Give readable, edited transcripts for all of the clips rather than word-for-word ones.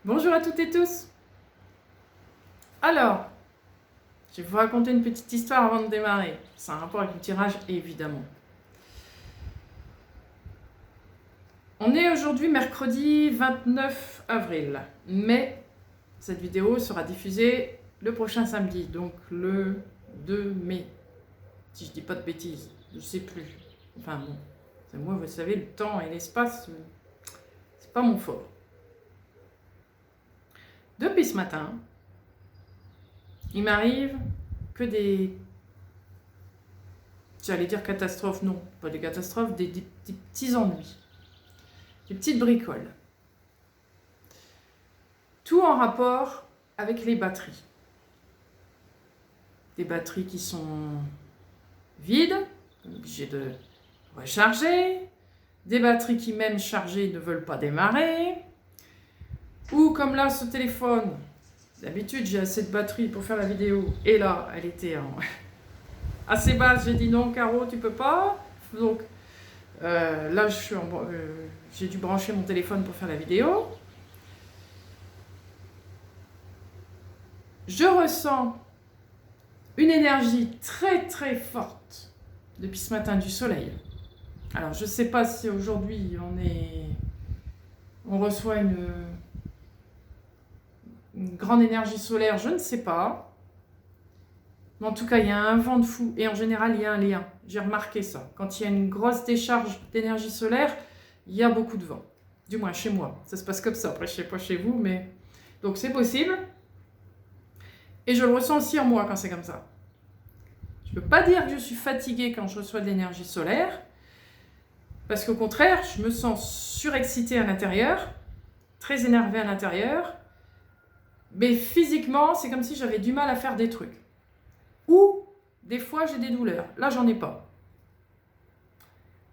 Bonjour à toutes et tous. Alors, je vais vous raconter une petite histoire avant de démarrer. C'est un rapport avec le tirage, évidemment. On est aujourd'hui mercredi 29 avril, mais cette vidéo sera diffusée le prochain samedi, donc le 2 mai. Si je dis pas de bêtises, je sais plus. Enfin bon, c'est moi, vous savez, le temps et l'espace, c'est pas mon fort. Depuis ce matin, il m'arrive que des... J'allais dire catastrophes, non, pas des catastrophes, des petits ennuis, des petites bricoles. Tout en rapport avec les batteries. Des batteries qui sont vides, obligées de recharger, des batteries qui même chargées ne veulent pas démarrer, ou comme là ce téléphone, d'habitude j'ai assez de batterie pour faire la vidéo, et là elle était assez basse, j'ai dit non Caro tu peux pas, donc là j'ai dû brancher mon téléphone pour faire la vidéo. Je ressens une énergie très très forte depuis ce matin du soleil. Alors je sais pas si aujourd'hui on reçoit une grande énergie solaire, je ne sais pas. Mais en tout cas, il y a un vent de fou et en général, il y a un lien. J'ai remarqué ça. Quand il y a une grosse décharge d'énergie solaire, il y a beaucoup de vent. Du moins chez moi. Ça se passe comme ça. Après, je ne sais pas chez vous, mais... Donc c'est possible. Et je le ressens aussi en moi quand c'est comme ça. Je ne peux pas dire que je suis fatiguée quand je reçois de l'énergie solaire. Parce qu'au contraire, je me sens surexcitée à l'intérieur. Très énervée à l'intérieur. Mais physiquement, c'est comme si j'avais du mal à faire des trucs. Ou des fois j'ai des douleurs. Là, j'en ai pas.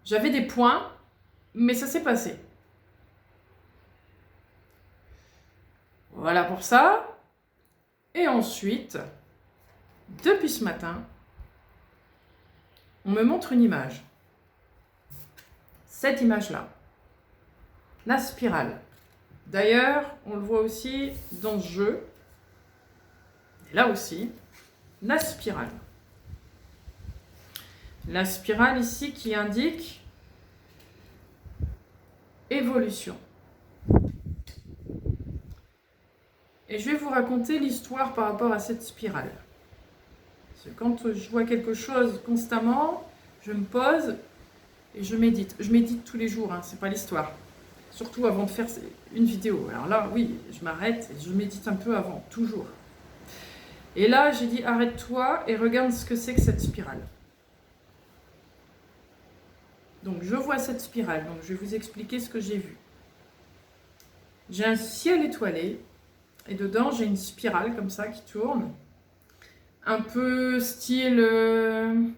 J'avais des points, mais ça s'est passé. Voilà pour ça. Et ensuite, depuis ce matin, on me montre une image. Cette image-là. La spirale. D'ailleurs, on le voit aussi dans ce jeu. Et là aussi, la spirale. La spirale ici qui indique évolution. Et je vais vous raconter l'histoire par rapport à cette spirale. Parce que quand je vois quelque chose constamment, je me pose et je médite. Je médite tous les jours, hein, c'est pas l'histoire. Surtout avant de faire une vidéo. Alors là, oui, je m'arrête et je médite un peu avant, toujours. Et là, j'ai dit arrête-toi et regarde ce que c'est que cette spirale. Donc je vois cette spirale, donc je vais vous expliquer ce que j'ai vu. J'ai un ciel étoilé et dedans j'ai une spirale comme ça qui tourne. Un peu style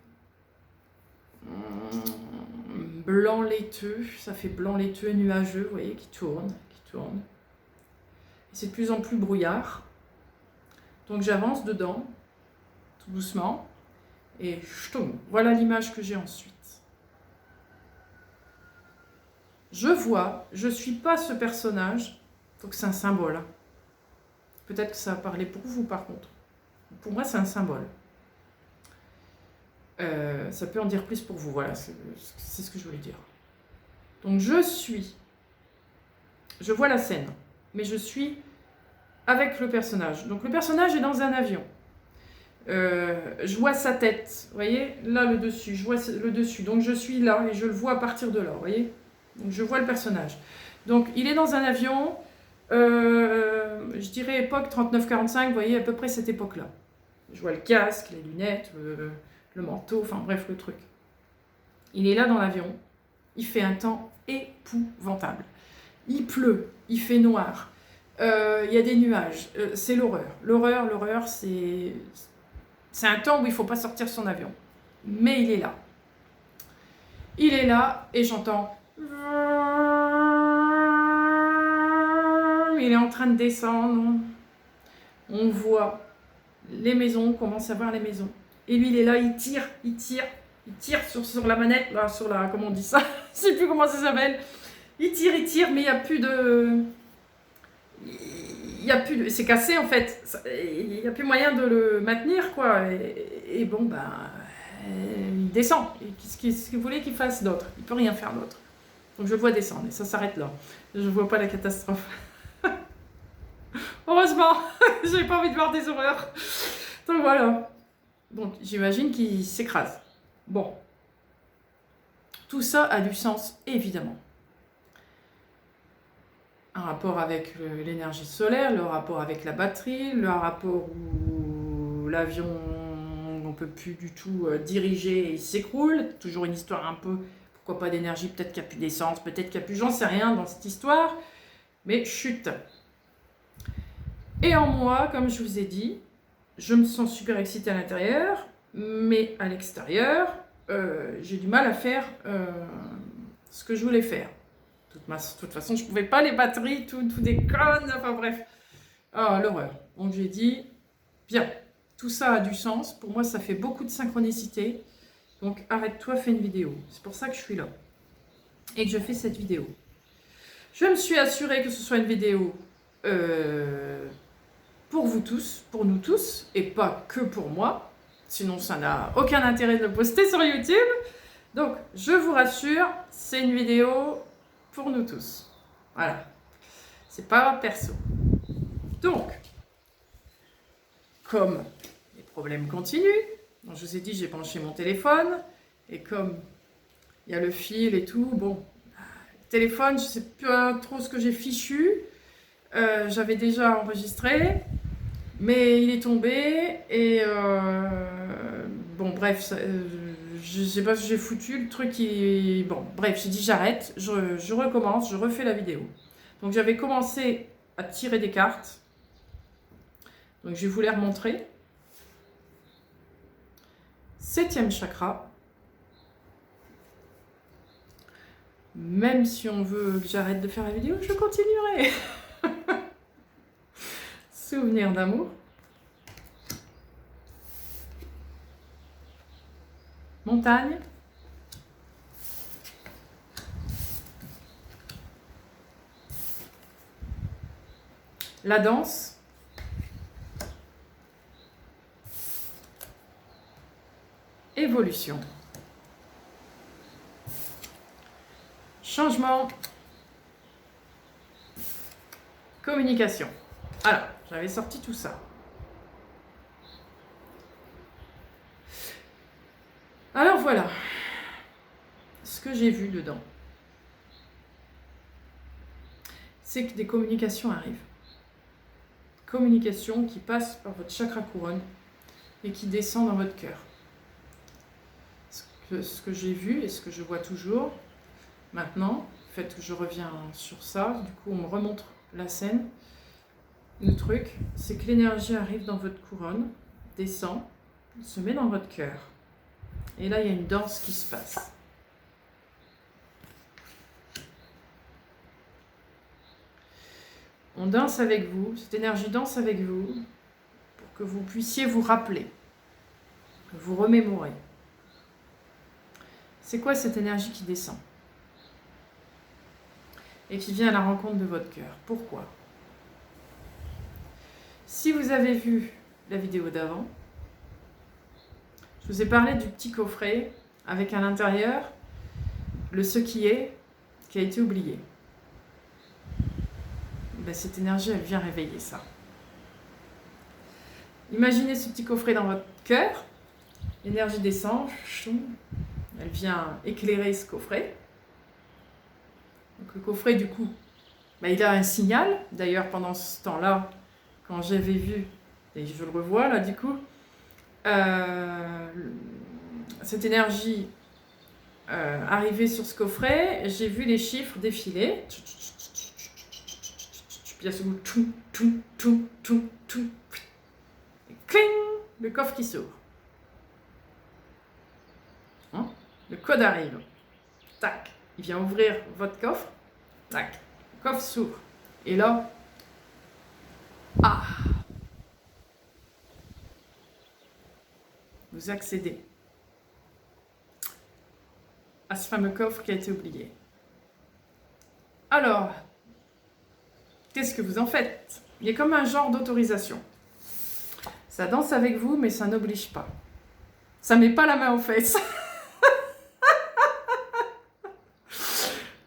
blanc laiteux, ça fait blanc laiteux et nuageux, vous voyez, qui tourne. Et c'est de plus en plus brouillard. Donc j'avance dedans, tout doucement, et ch'toum, voilà l'image que j'ai ensuite. Je vois, je ne suis pas ce personnage, donc c'est un symbole. Peut-être que ça va parler pour vous par contre. Pour moi, c'est un symbole. Ça peut en dire plus pour vous, voilà, c'est ce que je voulais dire. Donc je vois la scène, mais je suis avec le personnage. Donc le personnage est dans un avion. Je vois sa tête, vous voyez, là le dessus, je vois le dessus. Donc je suis là et je le vois à partir de là, vous voyez. Donc je vois le personnage. Donc il est dans un avion, je dirais époque 39-45, vous voyez, à peu près cette époque-là. Je vois le casque, les lunettes, le manteau, enfin bref, le truc. Il est là dans l'avion, il fait un temps épouvantable. Il pleut, il fait noir, il y a des nuages, c'est l'horreur. L'horreur, c'est un temps où il ne faut pas sortir son avion. Mais il est là. Il est là et j'entends... Il est en train de descendre. On voit les maisons, on commence à voir les maisons. Et lui, il est là, il tire sur la manette, là, sur la... Comment on dit ça? Je ne sais plus comment ça s'appelle. Il tire, mais il n'y a plus de... il y a plus, c'est cassé en fait. Il n'y a plus moyen de le maintenir, quoi. Et bon, ben, il descend. Et qu'est-ce que vous voulez qu'il fasse d'autre? Il peut rien faire d'autre. Donc je le vois descendre et ça s'arrête là. Je ne vois pas la catastrophe. Heureusement, j'ai pas envie de voir des horreurs. Donc voilà. Donc j'imagine qu'il s'écrase. Bon. Tout ça a du sens, évidemment. Un rapport avec l'énergie solaire, le rapport avec la batterie, le rapport où l'avion, on ne peut plus du tout diriger et il s'écroule. Toujours une histoire un peu, pourquoi pas d'énergie, peut-être qu'il n'y a plus d'essence, peut-être qu'il n'y a plus, j'en sais rien dans cette histoire. Mais chut. Et en moi, comme je vous ai dit, je me sens super excitée à l'intérieur, mais à l'extérieur, j'ai du mal à faire ce que je voulais faire. De toute façon, je ne pouvais pas, les batteries, tout déconne, enfin bref. Ah, l'horreur. Donc j'ai dit, bien, tout ça a du sens. Pour moi, ça fait beaucoup de synchronicité. Donc arrête-toi, fais une vidéo. C'est pour ça que je suis là. Et que je fais cette vidéo. Je me suis assurée que ce soit une vidéo pour vous tous, pour nous tous, et pas que pour moi. Sinon, ça n'a aucun intérêt de le poster sur YouTube. Donc, je vous rassure, c'est une vidéo pour nous tous. Voilà. C'est pas perso. Donc, comme les problèmes continuent, donc je vous ai dit, j'ai branché mon téléphone, et comme il y a le fil et tout, bon, le téléphone, je sais pas trop ce que j'ai fichu, j'avais déjà enregistré, mais il est tombé, et bon, bref, ça, je sais pas ce que j'ai foutu, le truc qui... Bon, bref, j'ai dit j'arrête, je recommence, je refais la vidéo. Donc j'avais commencé à tirer des cartes. Donc je vais vous les remontrer. 7e chakra. Même si on veut que j'arrête de faire la vidéo, je continuerai. Souvenir d'amour. Montagne. La danse. Évolution. Changement. Communication. Alors, j'avais sorti tout ça. Alors voilà ce que j'ai vu dedans. C'est que des communications arrivent. Communication qui passe par votre chakra couronne et qui descend dans votre cœur. Ce que j'ai vu et ce que je vois toujours maintenant, le fait que je reviens sur ça, du coup on me remontre la scène. Le truc, c'est que l'énergie arrive dans votre couronne, descend, se met dans votre cœur. Et là, il y a une danse qui se passe. On danse avec vous, cette énergie danse avec vous pour que vous puissiez vous rappeler, vous remémorer. C'est quoi cette énergie qui descend et qui vient à la rencontre de votre cœur? Pourquoi? Si vous avez vu la vidéo d'avant, je vous ai parlé du petit coffret avec à l'intérieur le ce qui est qui a été oublié. Ben, cette énergie, elle vient réveiller ça. Imaginez ce petit coffret dans votre cœur, l'énergie descend, elle vient éclairer ce coffret. Donc le coffret, du coup, ben, il a un signal. D'ailleurs, pendant ce temps-là, quand j'avais vu, et je le revois là du coup, cette énergie arriver sur ce coffret, j'ai vu les chiffres défiler. Puis il y a ce goût, cling, le coffre qui s'ouvre. Hein? Le code arrive. Tac, il vient ouvrir votre coffre. Tac, le coffre s'ouvre. Et là, ah, vous accédez à ce fameux coffre qui a été oublié. Alors, qu'est-ce que vous en faites? Il y a comme un genre d'autorisation. Ça danse avec vous, mais ça n'oblige pas. Ça met pas la main aux fesses.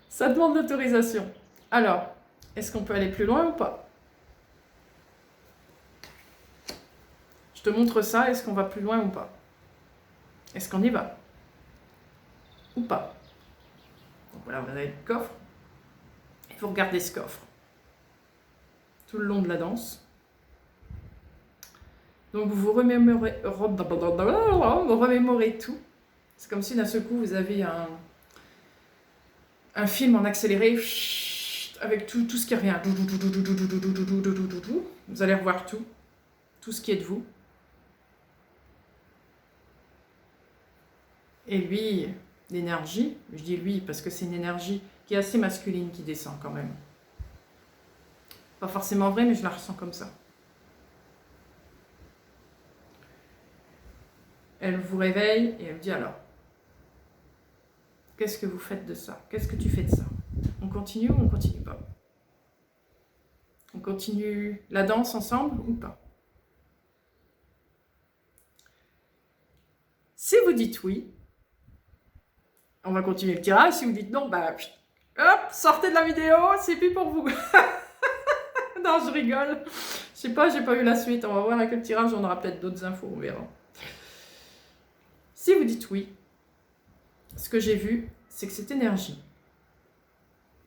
Ça demande l'autorisation. Alors, est-ce qu'on peut aller plus loin ou pas? Je te montre ça, est-ce qu'on va plus loin ou pas? Est-ce qu'on y va? Ou pas? Donc voilà, vous avez le coffre. Il faut regarder ce coffre. Tout le long de la danse. Donc vous remémorez tout. C'est comme si d'un seul coup vous avez un film en accéléré avec tout ce qui revient. Vous allez revoir tout ce qui est de vous. Et lui, l'énergie, je dis lui parce que c'est une énergie qui est assez masculine qui descend quand même. Pas forcément vrai, mais je la ressens comme ça. Elle vous réveille et elle dit alors, qu'est-ce que vous faites de ça? Qu'est-ce que tu fais de ça? On continue ou on continue pas? On continue la danse ensemble ou pas? Si vous dites oui, on va continuer le tirage. Si vous dites non, bah hop, sortez de la vidéo, c'est plus pour vous. Non, je rigole. Je sais pas, j'ai pas eu la suite. On va voir avec le tirage, on aura peut-être d'autres infos, on verra. Si vous dites oui, ce que j'ai vu, c'est que cette énergie,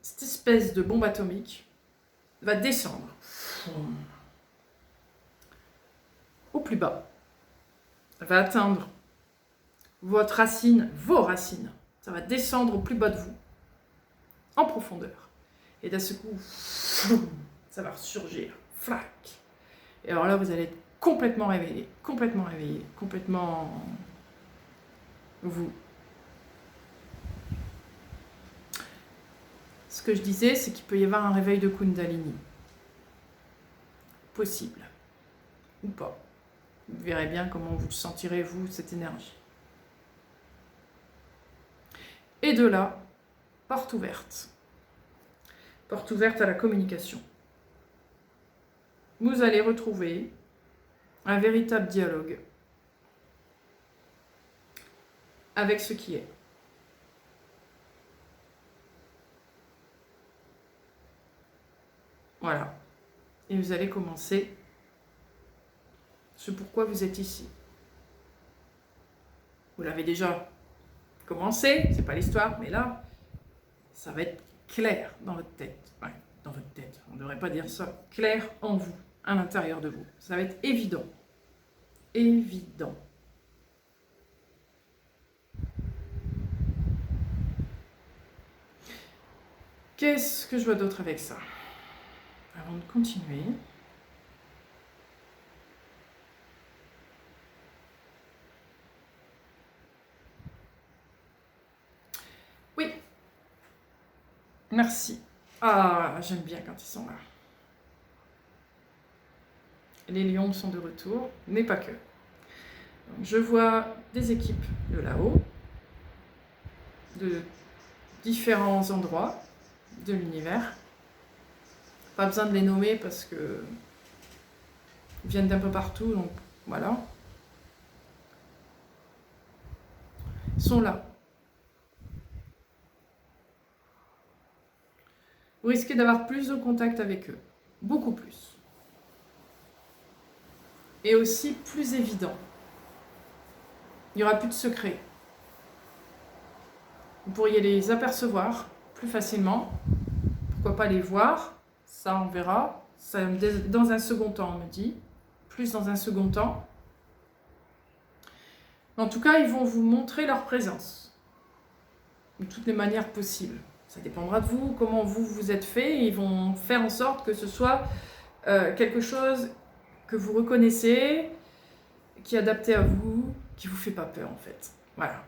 cette espèce de bombe atomique, va descendre au plus bas. Elle va atteindre votre racine, vos racines. Ça va descendre au plus bas de vous, en profondeur. Et d'un seul coup, ça va ressurgir, flac. Et alors là, vous allez être complètement réveillé, complètement vous. Ce que je disais, c'est qu'il peut y avoir un réveil de Kundalini. Possible. Ou pas. Vous verrez bien comment vous sentirez, vous, cette énergie. Et de là, porte ouverte. Porte ouverte à la communication. Vous allez retrouver un véritable dialogue avec ce qui est. Voilà. Et vous allez commencer ce pourquoi vous êtes ici. Vous l'avez déjà commencé, c'est pas l'histoire, mais là, ça va être clair dans votre tête. Ouais, dans votre tête, on ne devrait pas dire ça. Clair en vous, à l'intérieur de vous. Ça va être évident. Évident. Qu'est-ce que je vois d'autre avec ça? Avant de continuer. Oui. Merci. Ah, j'aime bien quand ils sont là. Les lions sont de retour, mais pas que. Donc, je vois des équipes de là-haut, de différents endroits de l'univers. Pas besoin de les nommer parce que ils viennent d'un peu partout, donc voilà. Ils sont là. Vous risquez d'avoir plus de contact avec eux, beaucoup plus. Et aussi plus évident. Il n'y aura plus de secrets. Vous pourriez les apercevoir plus facilement. Pourquoi pas les voir? Ça, on verra. Ça, dans un second temps, on me dit. Plus dans un second temps. En tout cas, ils vont vous montrer leur présence. De toutes les manières possibles. Ça dépendra de vous, comment vous êtes fait. Ils vont faire en sorte que ce soit quelque chose que vous reconnaissez, qui est adapté à vous, qui ne vous fait pas peur en fait. Voilà.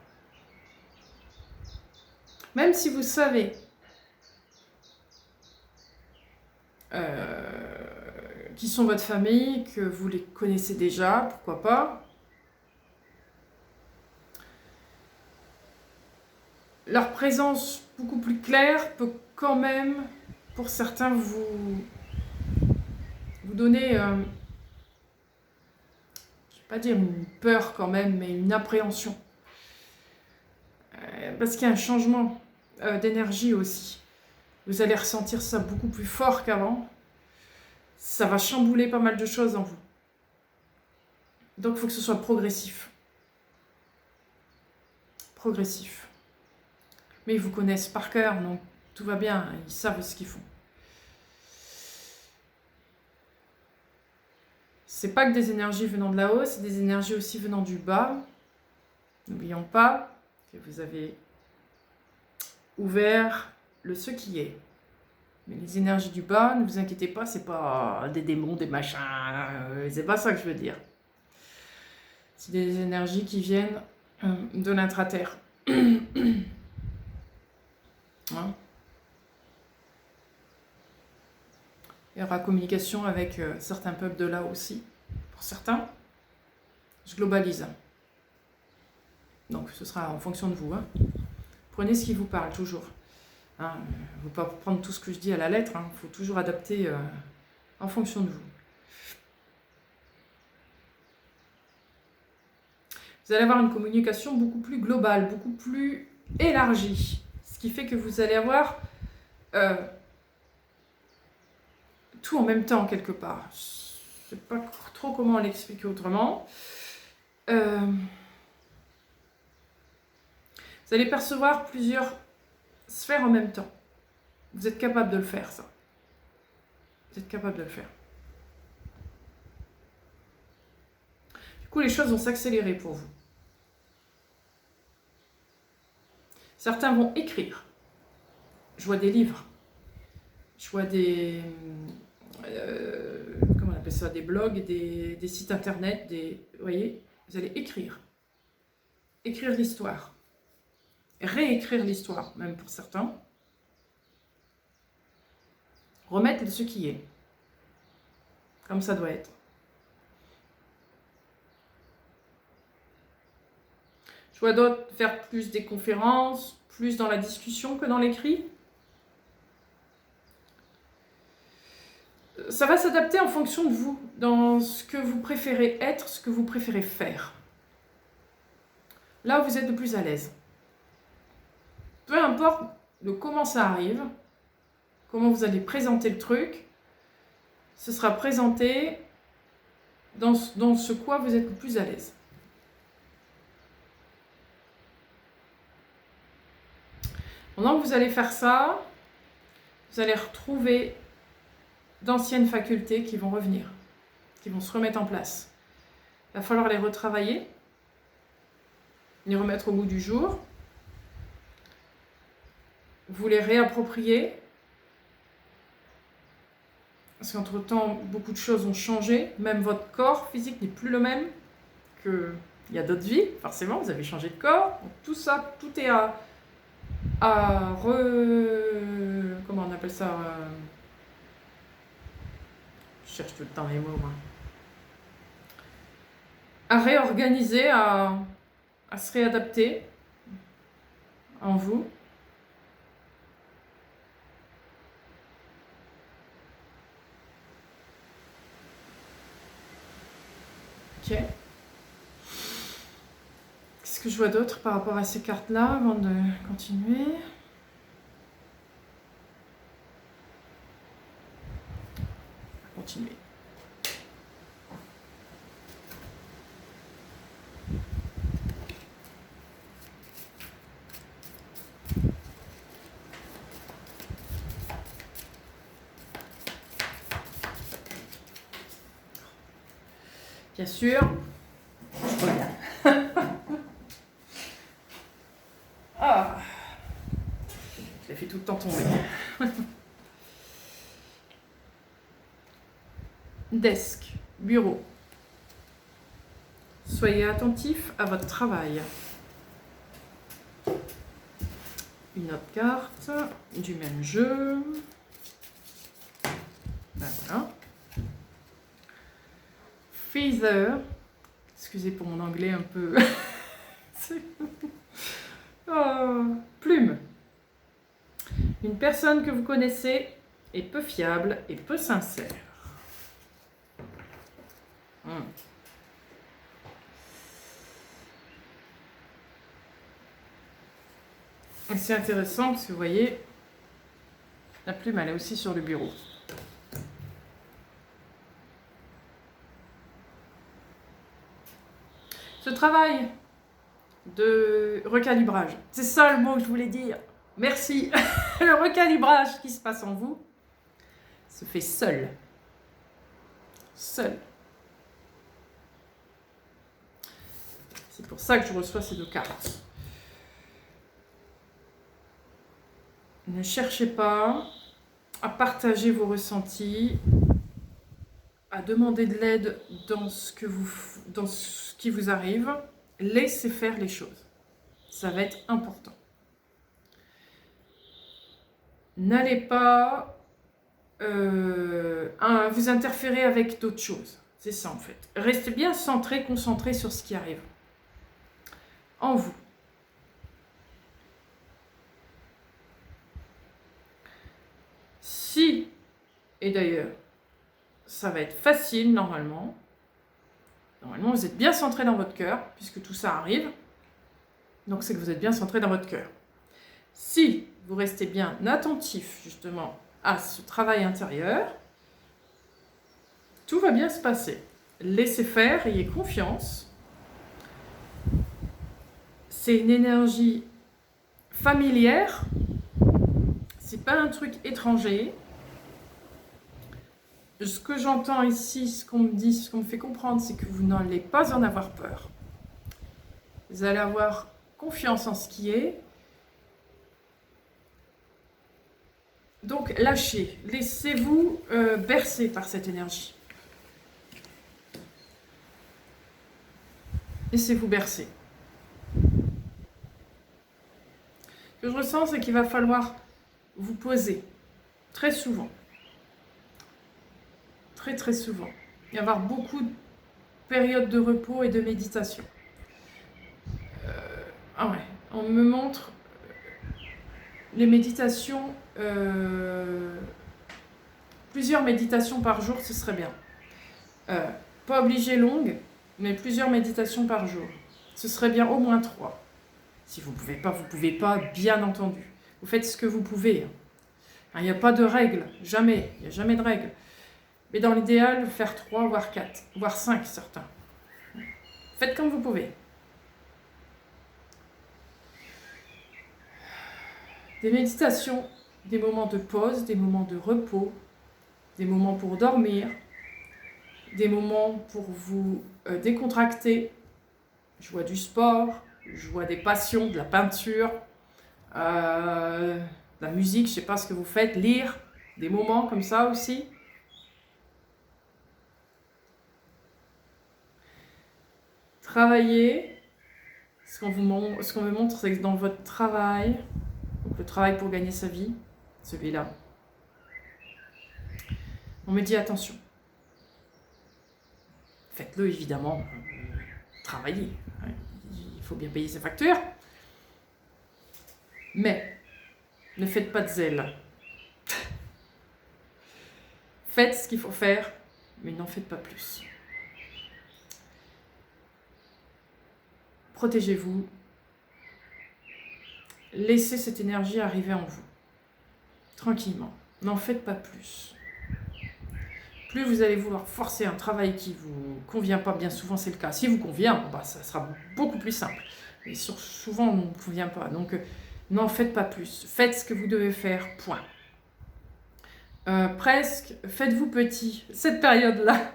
Même si vous savez qui sont votre famille, que vous les connaissez déjà, pourquoi pas. Leur présence beaucoup plus claire peut quand même, pour certains, vous vous donner, je ne vais pas dire une peur quand même, mais une appréhension. Parce qu'il y a un changement d'énergie aussi. Vous allez ressentir ça beaucoup plus fort qu'avant. Ça va chambouler pas mal de choses en vous. Donc il faut que ce soit progressif. Progressif. Mais ils vous connaissent par cœur, donc tout va bien, ils savent ce qu'ils font. C'est pas que des énergies venant de là-haut, c'est des énergies aussi venant du bas. N'oublions pas que vous avez ouvert le ce qui est. Mais les énergies du bas, ne vous inquiétez pas, c'est pas des démons, des machins, c'est pas ça que je veux dire. C'est des énergies qui viennent de l'intra-terre. Hein? Il y aura communication avec certains peuples de là aussi. Pour certains, je globalise. Donc ce sera en fonction de vous. Hein. Prenez ce qui vous parle, toujours. Hein, il ne faut pas prendre tout ce que je dis à la lettre. Il faut toujours adapter en fonction de vous. Vous allez avoir une communication beaucoup plus globale, beaucoup plus élargie. Ce qui fait que vous allez avoir tout en même temps, quelque part. Je ne sais pas trop comment l'expliquer autrement. Vous allez percevoir plusieurs sphères en même temps. Vous êtes capable de le faire, ça. Vous êtes capable de le faire. Du coup, les choses vont s'accélérer pour vous. Certains vont écrire. Je vois des livres. Je vois des... comment on appelle ça? Des blogs, des sites internet, vous voyez? Vous allez écrire. Écrire l'histoire. Réécrire l'histoire, même pour certains. Remettre ce qui est. Comme ça doit être. Je vois d'autres faire plus des conférences, plus dans la discussion que dans l'écrit. Ça va s'adapter en fonction de vous, dans ce que vous préférez être, ce que vous préférez faire. Là où vous êtes le plus à l'aise. Peu importe de comment ça arrive, comment vous allez présenter le truc, ce sera présenté dans ce quoi vous êtes le plus à l'aise. Pendant que vous allez faire ça, vous allez retrouver d'anciennes facultés qui vont revenir, qui vont se remettre en place. Il va falloir les retravailler, les remettre au goût du jour, vous les réapproprier, parce qu'entre-temps, beaucoup de choses ont changé, même votre corps physique n'est plus le même qu'il y a d'autres vies, forcément, vous avez changé de corps, donc tout ça, tout est comment on appelle ça je cherche tout le temps les mots, moi. À réorganiser, à se réadapter en vous. Ok. Qu'est-ce que je vois d'autre par rapport à ces cartes-là avant de continuer? Continuer. Bien sûr, je reviens. Ah, je l'ai fait tout le temps tomber. Desk, bureau. Soyez attentif à votre travail. Une autre carte du même jeu. Ben voilà. Feather. Excusez pour mon anglais un peu. Oh, plume. Une personne que vous connaissez est peu fiable et peu sincère. Et c'est intéressant parce que vous voyez, la plume elle est aussi sur le bureau. Ce travail de recalibrage, c'est ça le mot que je voulais dire. Merci. Le recalibrage qui se passe en vous se fait seul. Seul. C'est pour ça que je reçois ces 2 cartes. Ne cherchez pas à partager vos ressentis, à demander de l'aide dans ce qui vous arrive. Laissez faire les choses. Ça va être important. N'allez pas vous interférer avec d'autres choses. C'est ça en fait. Restez bien centré, concentré sur ce qui arrive. En vous. Si, et d'ailleurs, ça va être facile normalement. Normalement, vous êtes bien centré dans votre cœur, puisque tout ça arrive. Donc, c'est que vous êtes bien centré dans votre cœur. Si vous restez bien attentif, justement, à ce travail intérieur, tout va bien se passer. Laissez faire, ayez confiance. C'est une énergie familière. C'est pas un truc étranger. Ce que j'entends ici, ce qu'on me dit, ce qu'on me fait comprendre, c'est que vous n'allez pas en avoir peur. Vous allez avoir confiance en ce qui est. Donc, lâchez. Laissez-vous bercer par cette énergie. Laissez-vous bercer. Ce que je ressens, c'est qu'il va falloir vous poser très souvent. Très, très souvent. Il va y avoir beaucoup de périodes de repos et de méditation. Ah ouais, on me montre les méditations, plusieurs méditations par jour, ce serait bien. Pas obligé longue, mais plusieurs méditations par jour. Ce serait bien au moins 3. Si vous ne pouvez pas, bien entendu. Vous faites ce que vous pouvez. Il n'y a pas de règle, jamais. Il n'y a jamais de règle. Mais dans l'idéal, faire 3, voire 4, voire 5 certains. Faites comme vous pouvez. Des méditations, des moments de pause, des moments de repos, des moments pour dormir, des moments pour vous décontracter. Je vois du sport, je vois des passions, de la peinture, de la musique, je ne sais pas ce que vous faites, lire, des moments comme ça aussi. Travailler, ce qu'on me montre, c'est que dans votre travail, donc le travail pour gagner sa vie, celui-là, on me dit attention. Faites-le évidemment, travaillez, il faut bien payer ses factures, mais ne faites pas de zèle. Faites ce qu'il faut faire, mais n'en faites pas plus. Protégez-vous. Laissez cette énergie arriver en vous. Tranquillement. N'en faites pas plus. Plus vous allez vouloir forcer un travail qui ne vous convient pas, bien souvent c'est le cas. Si vous convient, ça sera beaucoup plus simple. Mais souvent on ne vous convient pas. Donc n'en faites pas plus. Faites ce que vous devez faire, point. Presque, faites-vous petit. Cette période-là,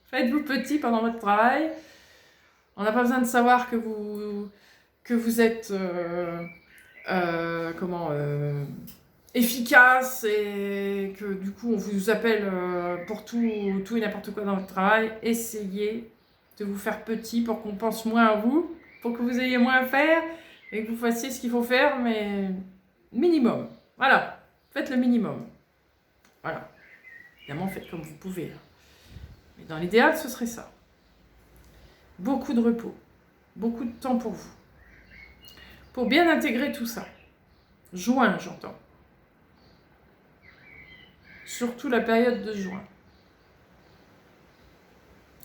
faites-vous petit pendant votre travail. On n'a pas besoin de savoir que vous êtes efficace et que du coup on vous appelle pour tout et n'importe quoi dans votre travail. Essayez de vous faire petit pour qu'on pense moins à vous, pour que vous ayez moins à faire et que vous fassiez ce qu'il faut faire, mais minimum. Voilà, faites le minimum. Voilà. Évidemment, faites comme vous pouvez. Mais dans l'idéal, ce serait ça. Beaucoup de repos, beaucoup de temps pour vous. Pour bien intégrer tout ça. Juin, j'entends. Surtout la période de juin.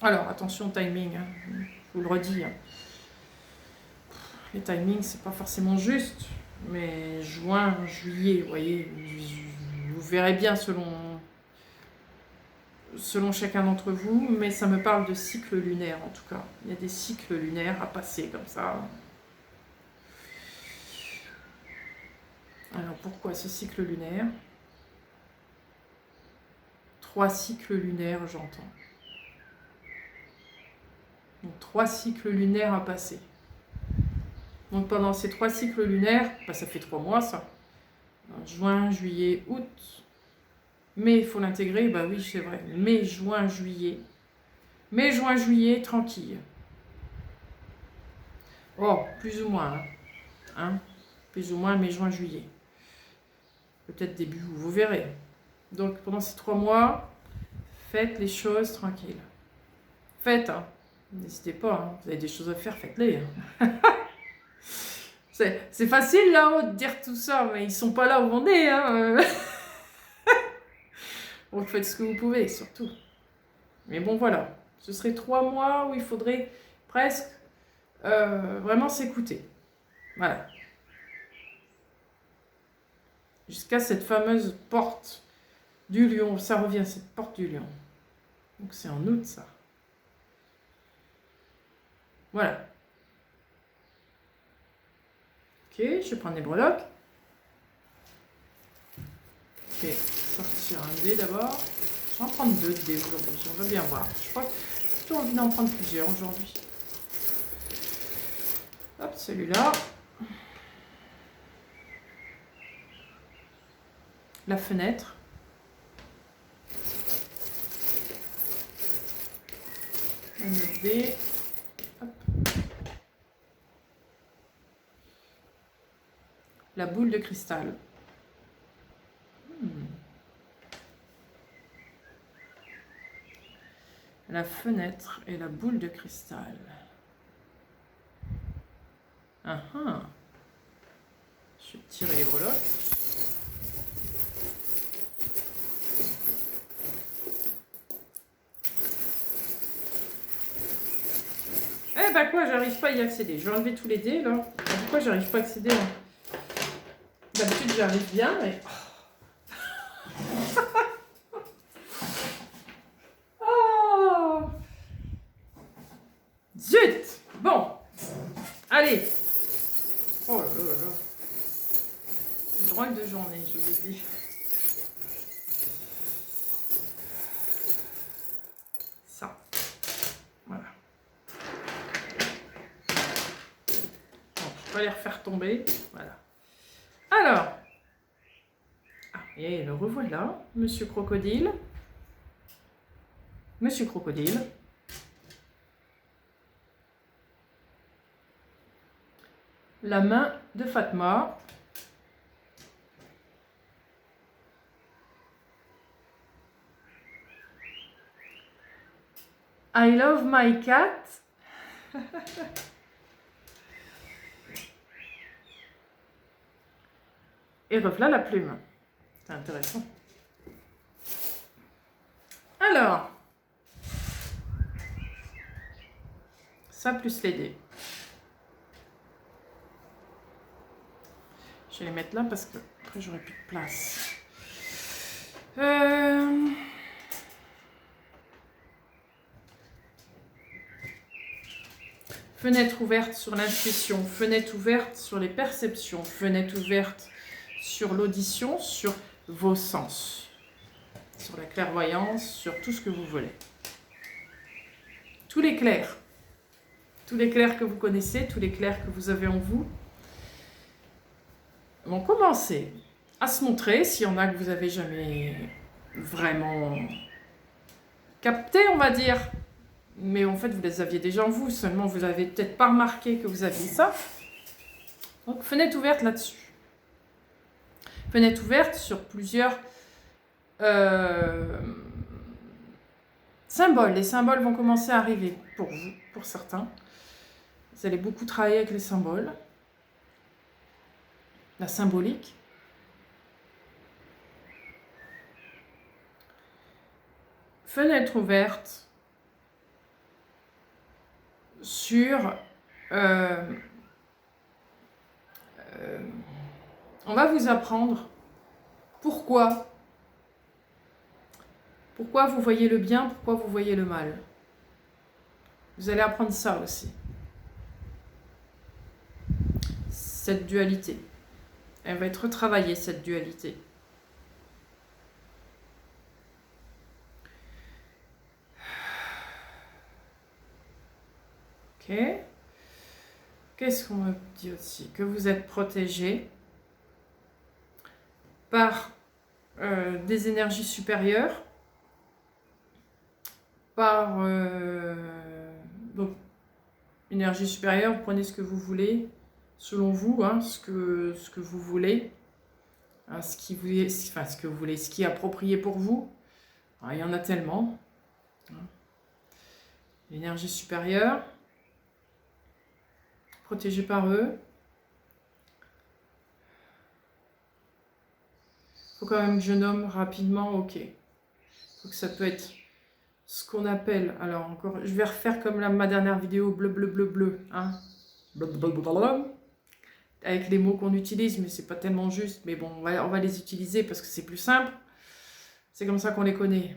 Alors, attention au timing, hein. Je vous le redis. Hein. Les timings, c'est pas forcément juste, mais juin, juillet, vous voyez, vous verrez bien selon chacun d'entre vous, mais ça me parle de cycle lunaire en tout cas. Il y a des cycles lunaires à passer comme ça. Alors pourquoi ce cycle lunaire? 3 cycles lunaires, j'entends. Donc 3 cycles lunaires à passer. Donc pendant ces 3 cycles lunaires, bah, ça fait 3 mois ça. Juin, juillet, août. Mais il faut l'intégrer, bah oui c'est vrai. Mai, juin, juillet. Mai, juin, juillet, tranquille. Oh, plus ou moins. Hein. Plus ou moins mai, juin, juillet. Peut-être début, vous verrez. Donc pendant ces 3 mois, faites les choses tranquilles. Faites, hein. N'hésitez pas, hein. Vous avez des choses à faire, faites-les. Hein. C'est facile là-haut de dire tout ça, mais ils sont pas là où on est. Hein. Donc faites ce que vous pouvez, surtout. Mais bon, voilà. Ce serait 3 mois où il faudrait presque vraiment s'écouter. Voilà. Jusqu'à cette fameuse porte du lion. Ça revient, cette porte du lion. Donc c'est en août, ça. Voilà. Ok, je vais prendre les breloques. Je vais sortir un dé d'abord. Je vais en prendre 2 dés aujourd'hui, on va bien voir. Je crois que j'ai plutôt envie d'en prendre plusieurs aujourd'hui. Hop, celui-là. La fenêtre. Un autre dé. Hop. La boule de cristal. La fenêtre et la boule de cristal. Ah ah. Je vais tirer les breloques. Eh ben quoi, j'arrive pas à y accéder. Je vais enlever tous les dés là. Pourquoi j'arrive pas à accéder là? D'habitude j'arrive bien, mais... Oh zut. Bon. Allez. Oh là là là. Drôle de journée, je vous dis. Ça. Voilà. Bon, je vais les refaire tomber. Voilà. Alors. Ah, et le revoilà, Monsieur Crocodile. Monsieur Crocodile. La main de Fatma. I love my cat. Et revoilà la plume. C'est intéressant. Alors. Ça plus les dés. Je vais les mettre là parce que après j'aurai plus de place. Fenêtre ouverte sur l'intuition, fenêtre ouverte sur les perceptions, fenêtre ouverte sur l'audition, sur vos sens, sur la clairvoyance, sur tout ce que vous voulez. Tous les clairs que vous connaissez, tous les clairs que vous avez en vous, vont commencer à se montrer, s'il y en a que vous n'avez jamais vraiment capté, on va dire. Mais en fait, vous les aviez déjà en vous, seulement vous n'avez peut-être pas remarqué que vous aviez ça. Donc, fenêtre ouverte là-dessus. Fenêtre ouverte sur plusieurs symboles. Les symboles vont commencer à arriver pour vous, pour certains. Vous allez beaucoup travailler avec les symboles. La symbolique. Fenêtre ouverte sur... on va vous apprendre pourquoi vous voyez le bien, pourquoi vous voyez le mal. Vous allez apprendre ça aussi. Cette dualité. Elle va être retravaillée, cette dualité. Ok. Qu'est-ce qu'on me dit aussi? Que vous êtes protégé par des énergies supérieures, par donc énergie supérieure, vous prenez ce que vous voulez, selon vous, hein, ce que vous voulez, hein, ce que vous voulez, ce qui est approprié pour vous. Alors, il y en a tellement. Hein. L'énergie supérieure, protégée par eux. Il faut quand même que je nomme rapidement, ok. Donc ça peut être ce qu'on appelle, alors encore, je vais refaire comme ma dernière vidéo, bleu, bleu, bleu, bleu, hein. Bleu, bleu, bleu, bleu, avec les mots qu'on utilise, mais c'est pas tellement juste, mais bon, on va les utiliser parce que c'est plus simple. C'est comme ça qu'on les connaît.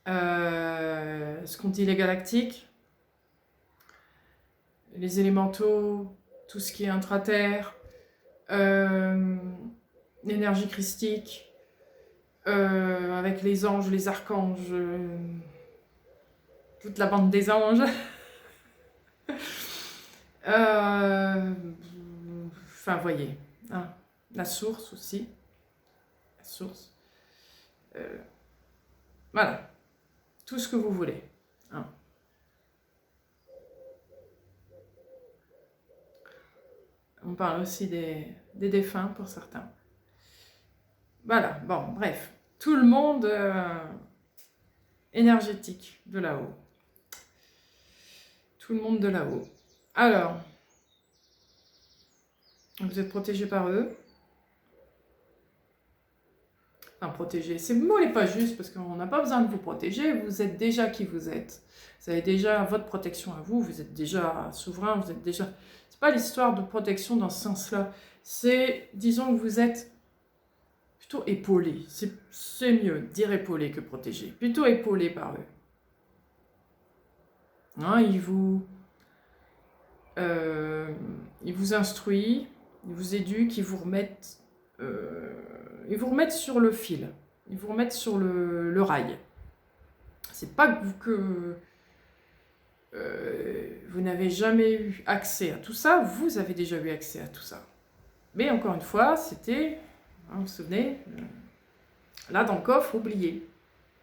Ce qu'on dit les galactiques, les élémentaux, tout ce qui est intraterre, l'énergie christique, avec les anges, les archanges, toute la bande des anges. Enfin, voyez, hein, la source aussi. La source. Voilà. Tout ce que vous voulez. Hein. On parle aussi des défunts pour certains. Voilà, bon, bref. Tout le monde énergétique de là-haut. Tout le monde de là-haut. Alors, vous êtes protégé par eux. Enfin, protégé, ce mot n'est pas juste parce qu'on n'a pas besoin de vous protéger. Vous êtes déjà qui vous êtes. Vous avez déjà votre protection à vous. Vous êtes déjà souverain. Vous êtes déjà... C'est pas l'histoire de protection dans ce sens-là. C'est, disons que vous êtes plutôt épaulé. C'est mieux dire épaulé que protégé. Plutôt épaulé par eux. Hein, ils vous instruisent, ils vous éduquent, ils vous remettent sur le fil. Ils vous remettent sur le rail. C'est pas que vous n'avez jamais eu accès à tout ça, vous avez déjà eu accès à tout ça. Mais encore une fois, c'était, hein, vous vous souvenez, là dans le coffre, oublié.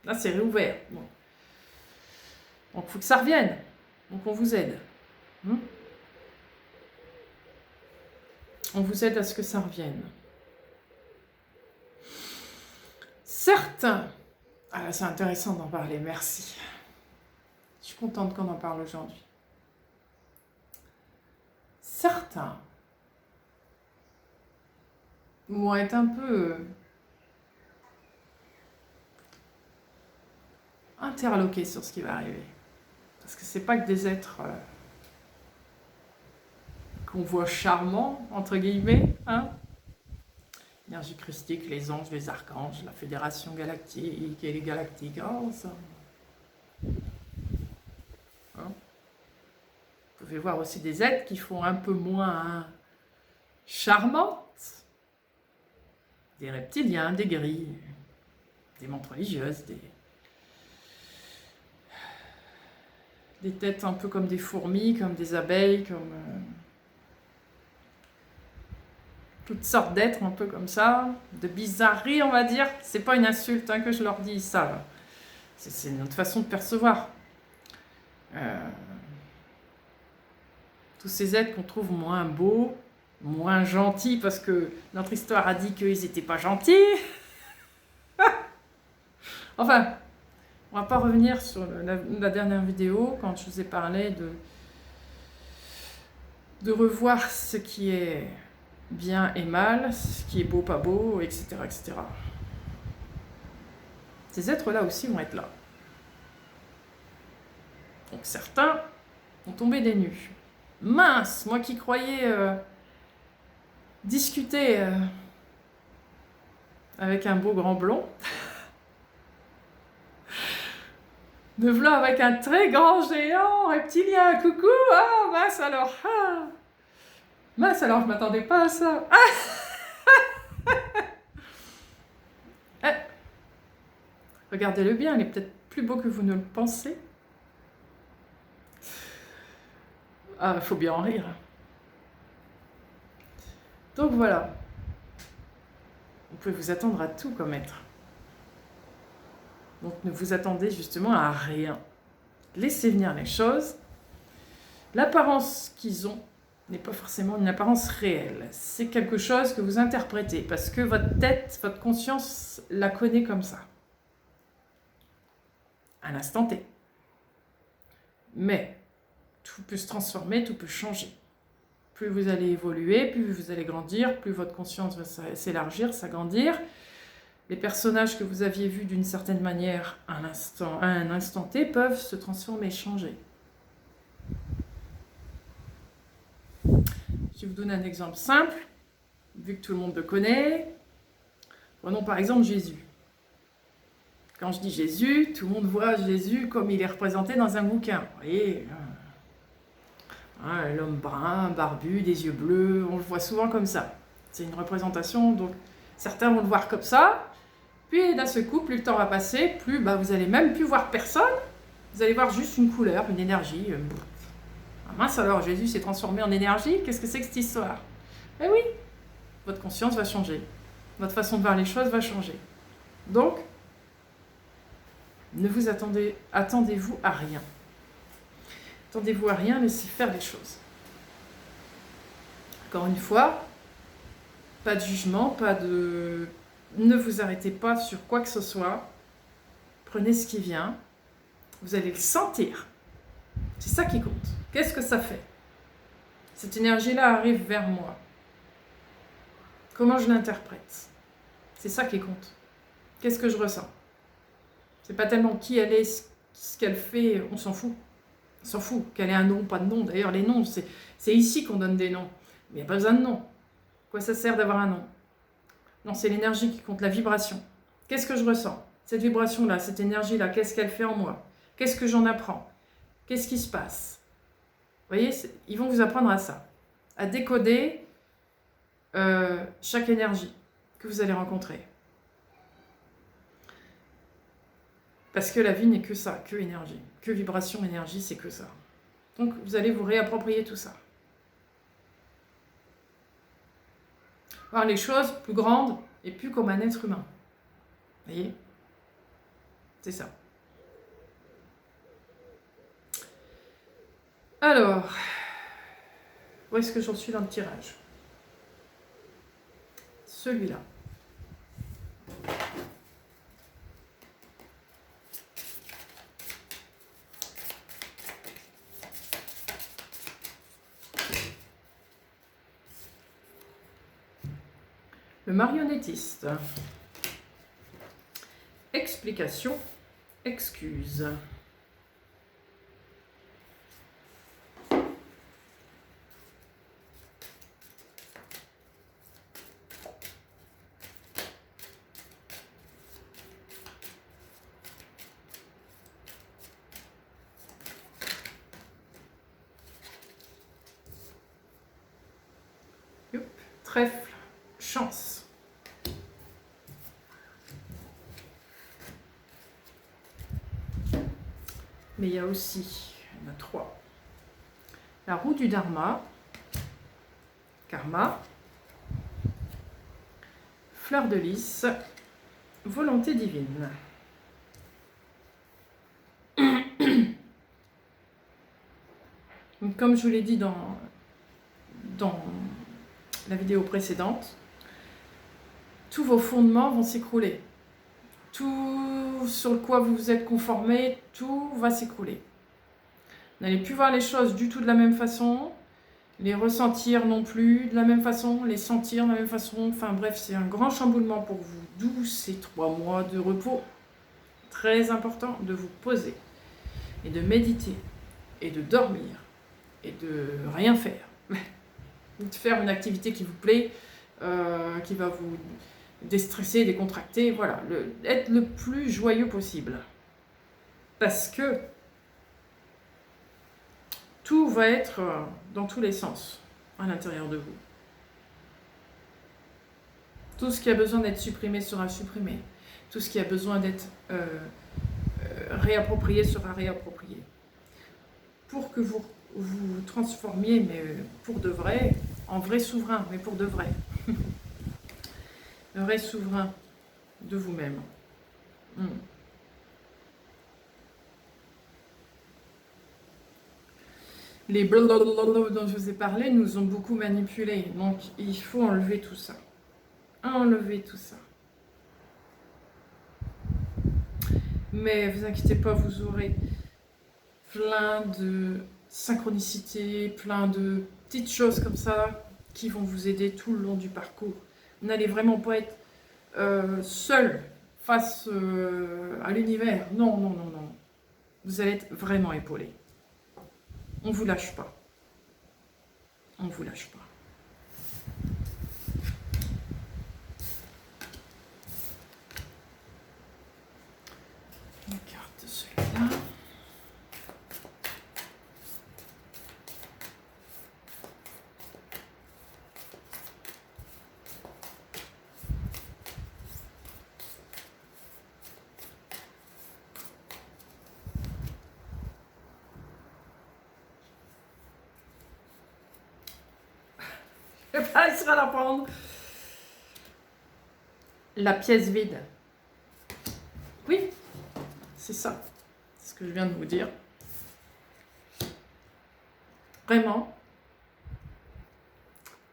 Là c'est réouvert. Bon. Donc il faut que ça revienne. Donc on vous aide. On vous aide à ce que ça revienne. Certains, ah, c'est intéressant d'en parler, merci. Je suis contente qu'on en parle aujourd'hui. Certains vont être un peu interloqués sur ce qui va arriver. Parce que c'est pas que des êtres qu'on voit charmants, entre guillemets, hein. L'énergie christique, les anges, les archanges, la fédération galactique et les galactiques, oh ça. Hein. Vous pouvez voir aussi des êtres qui font un peu moins charmantes. Des reptiliens, des gris, des montres religieuses, des têtes un peu comme des fourmis, comme des abeilles, comme toutes sortes d'êtres un peu comme ça, de bizarreries on va dire. C'est pas une insulte hein, que je leur dis ça. C'est notre façon de percevoir. Tous ces êtres qu'on trouve moins beaux, moins gentils, parce que notre histoire a dit qu'ils n'étaient pas gentils. Enfin, on va pas revenir sur la dernière vidéo, quand je vous ai parlé de revoir ce qui est bien et mal, ce qui est beau, pas beau, etc. etc. Ces êtres-là aussi vont être là. Donc certains vont tomber des nues. Mince, moi qui croyais discuter avec un beau grand blond, me voilà avec un très grand géant reptilien. Coucou, ah mince alors, mince alors, je m'attendais pas à ça. Regardez-le bien, il est peut-être plus beau que vous ne le pensez. Ah, il faut bien en rire. Donc voilà. Vous pouvez vous attendre à tout comme être. Donc ne vous attendez justement à rien. Laissez venir les choses. L'apparence qu'ils ont n'est pas forcément une apparence réelle. C'est quelque chose que vous interprétez parce que votre tête, votre conscience la connaît comme ça. À l'instant T. Mais tout peut se transformer, tout peut changer. Plus vous allez évoluer, plus vous allez grandir, plus votre conscience va s'élargir, s'agrandir. Les personnages que vous aviez vus d'une certaine manière à un instant T peuvent se transformer, changer. Je vais vous donner un exemple simple, vu que tout le monde le connaît. Prenons par exemple Jésus. Quand je dis Jésus, tout le monde voit Jésus comme il est représenté dans un bouquin. Vous voyez, l'homme brun, barbu, des yeux bleus, on le voit souvent comme ça. C'est une représentation, donc certains vont le voir comme ça. Puis d'un seul coup, plus le temps va passer, plus vous allez même plus voir personne. Vous allez voir juste une couleur, une énergie. Ah mince alors, Jésus s'est transformé en énergie. Qu'est-ce que c'est que cette histoire? Eh oui, votre conscience va changer. Votre façon de voir les choses va changer. Donc, ne vous attendez-vous à rien. Attendez-vous à rien, laissez faire les choses. Encore une fois, pas de jugement, ne vous arrêtez pas sur quoi que ce soit. Prenez ce qui vient. Vous allez le sentir. C'est ça qui compte. Qu'est-ce que ça fait? Cette énergie-là arrive vers moi. Comment je l'interprète? C'est ça qui compte. Qu'est-ce que je ressens? C'est pas tellement qui elle est, ce qu'elle fait, on s'en fout. On s'en fout qu'elle ait un nom, pas de nom. D'ailleurs, les noms, c'est ici qu'on donne des noms. Mais il n'y a pas besoin de nom. Quoi ça sert d'avoir un nom? Non, c'est l'énergie qui compte, la vibration. Qu'est-ce que je ressens? Cette vibration-là, cette énergie-là, qu'est-ce qu'elle fait en moi? Qu'est-ce que j'en apprends? Qu'est-ce qui se passe? Vous voyez, ils vont vous apprendre à ça. À décoder chaque énergie que vous allez rencontrer. Parce que la vie n'est que ça, que énergie. Que vibration, énergie, c'est que ça. Donc, vous allez vous réapproprier tout ça. Voir les choses plus grandes et plus comme un être humain. Vous voyez? C'est ça. Alors, où est-ce que j'en suis dans le tirage? Celui-là. Le marionnettiste. Explication, excuse. Trèfle, chance. Mais il y a aussi, il y en a 3. La roue du Dharma, karma, fleur de lys, volonté divine. Comme je vous l'ai dit dans la vidéo précédente, tous vos fondements vont s'écrouler. Tout sur quoi vous vous êtes conformé, tout va s'écrouler. Vous n'allez plus voir les choses du tout de la même façon, les ressentir non plus de la même façon, les sentir de la même façon. Enfin bref, c'est un grand chamboulement pour vous. D'où ces 3 mois de repos. Très important de vous poser et de méditer et de dormir et de rien faire. De faire une activité qui vous plaît, qui va vous déstresser, décontracter, voilà, être le plus joyeux possible. Parce que tout va être dans tous les sens à l'intérieur de vous. Tout ce qui a besoin d'être supprimé sera supprimé. Tout ce qui a besoin d'être réapproprié sera réapproprié. Pour que vous vous transformiez, mais pour de vrai, en vrai souverain, mais pour de vrai. Un vrai souverain de vous-même. Les blablabla dont je vous ai parlé nous ont beaucoup manipulés. Donc, il faut enlever tout ça. Enlever tout ça. Mais vous inquiétez pas, vous aurez plein de synchronicités, plein de petites choses comme ça qui vont vous aider tout le long du parcours. Vous n'allez vraiment pas être seul face à l'univers. Non, non, non, non. Vous allez être vraiment épaulé. On ne vous lâche pas. On ne vous lâche pas. On écarte celui-là. Je vais pas réussir à la prendre. La pièce vide. Oui, c'est ça. C'est ce que je viens de vous dire.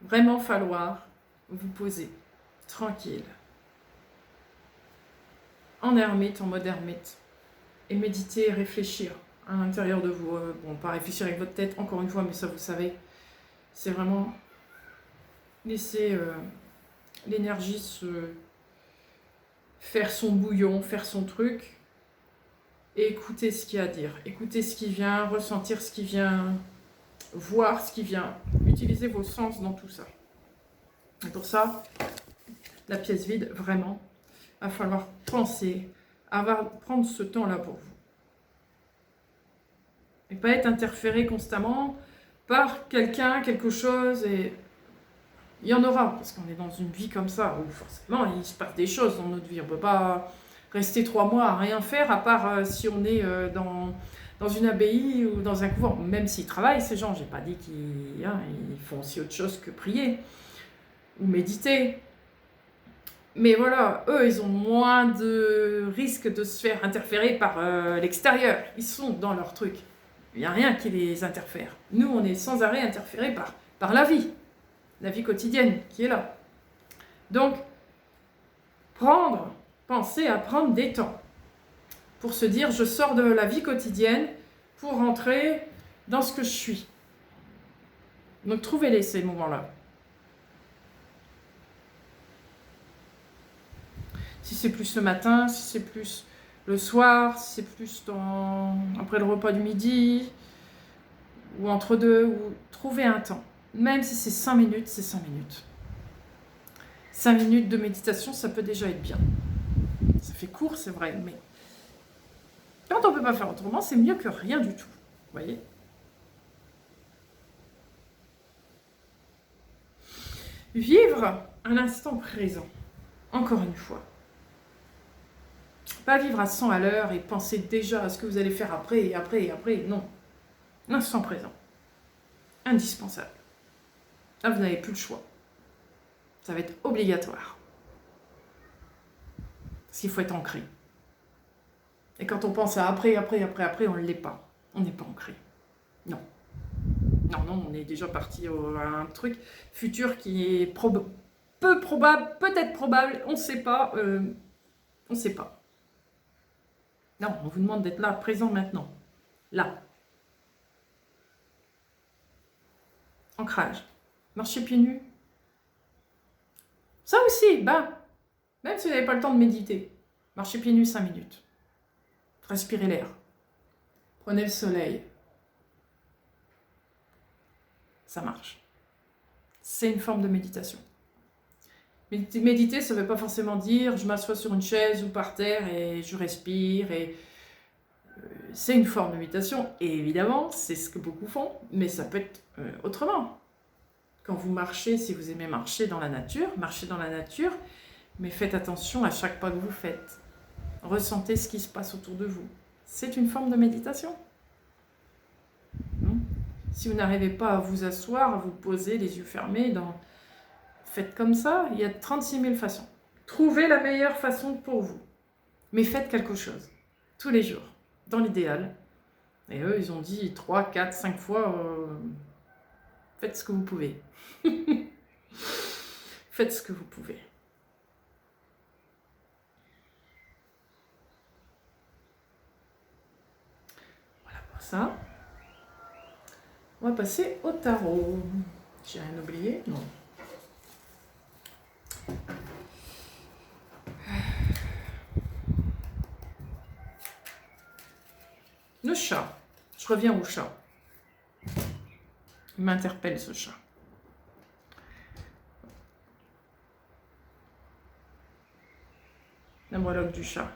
Vraiment falloir vous poser tranquille, en ermite, en mode ermite, et méditer et réfléchir à l'intérieur de vous. Bon, pas réfléchir avec votre tête, encore une fois, mais ça vous savez, c'est vraiment laisser l'énergie se faire son bouillon, faire son truc, et écouter ce qu'il y a à dire, écouter ce qui vient, ressentir ce qui vient, voir ce qui vient, utiliser vos sens dans tout ça. Et pour ça, la pièce vide, vraiment, il va falloir penser, prendre ce temps-là pour vous. Et pas être interféré constamment par quelqu'un, quelque chose, et il y en aura, parce qu'on est dans une vie comme ça, où forcément il se passe des choses dans notre vie. On ne peut pas rester 3 mois à rien faire, à part si on est dans une abbaye ou dans un couvent, même s'ils travaillent, ces gens, j'ai pas dit qu'ils font aussi autre chose que prier ou méditer. Mais voilà, eux, ils ont moins de risques de se faire interférer par l'extérieur. Ils sont dans leur truc. Il n'y a rien qui les interfère. Nous, on est sans arrêt interférés par la vie quotidienne qui est là. Donc, penser à prendre des temps pour se dire, je sors de la vie quotidienne pour rentrer dans ce que je suis. Donc, trouvez-les ces moments-là. Si c'est plus le matin, si c'est plus le soir, si c'est plus après le repas du midi, ou entre deux, ou trouvez un temps. Même si c'est 5 minutes, c'est 5 minutes. 5 minutes de méditation, ça peut déjà être bien. Ça fait court, c'est vrai, mais quand on ne peut pas faire autrement, c'est mieux que rien du tout. Vous voyez ? Vivre à l'instant présent, encore une fois. Pas vivre à 100 à l'heure et penser déjà à ce que vous allez faire après et après et après. Non. L'instant présent. Indispensable. Là, vous n'avez plus le choix. Ça va être obligatoire. Parce qu'il faut être ancré. Et quand on pense à après, on ne l'est pas. On n'est pas ancré. Non. Non, on est déjà parti à un truc futur qui est peu probable, peut-être probable, on ne sait pas. On ne sait pas. Non, on vous demande d'être là, présent maintenant. Là. Ancrage. Marcher pieds nus. Ça aussi, même si vous n'avez pas le temps de méditer, marchez pieds nus 5 minutes. Respirez l'air. Prenez le soleil. ça marche. C'est une forme de méditation. Méditer, ça ne veut pas forcément dire je m'assois sur une chaise ou par terre et je respire. C'est une forme de méditation, et évidemment, c'est ce que beaucoup font, mais ça peut être autrement. Quand vous marchez, si vous aimez marcher dans la nature, marchez dans la nature, mais faites attention à chaque pas que vous faites. Ressentez ce qui se passe autour de vous. C'est une forme de méditation. Si vous n'arrivez pas à vous asseoir, à vous poser les yeux fermés, faites comme ça, il y a 36 000 façons. Trouvez la meilleure façon pour vous. Mais faites quelque chose, tous les jours, dans l'idéal. Et eux, ils ont dit 3, 4, 5 fois, faites ce que vous pouvez. Faites ce que vous pouvez. Voilà pour ça. On va passer au tarot. J'ai rien oublié? Non. Le chat. Je reviens au chat. Il m'interpelle, ce chat. La breloque du chat.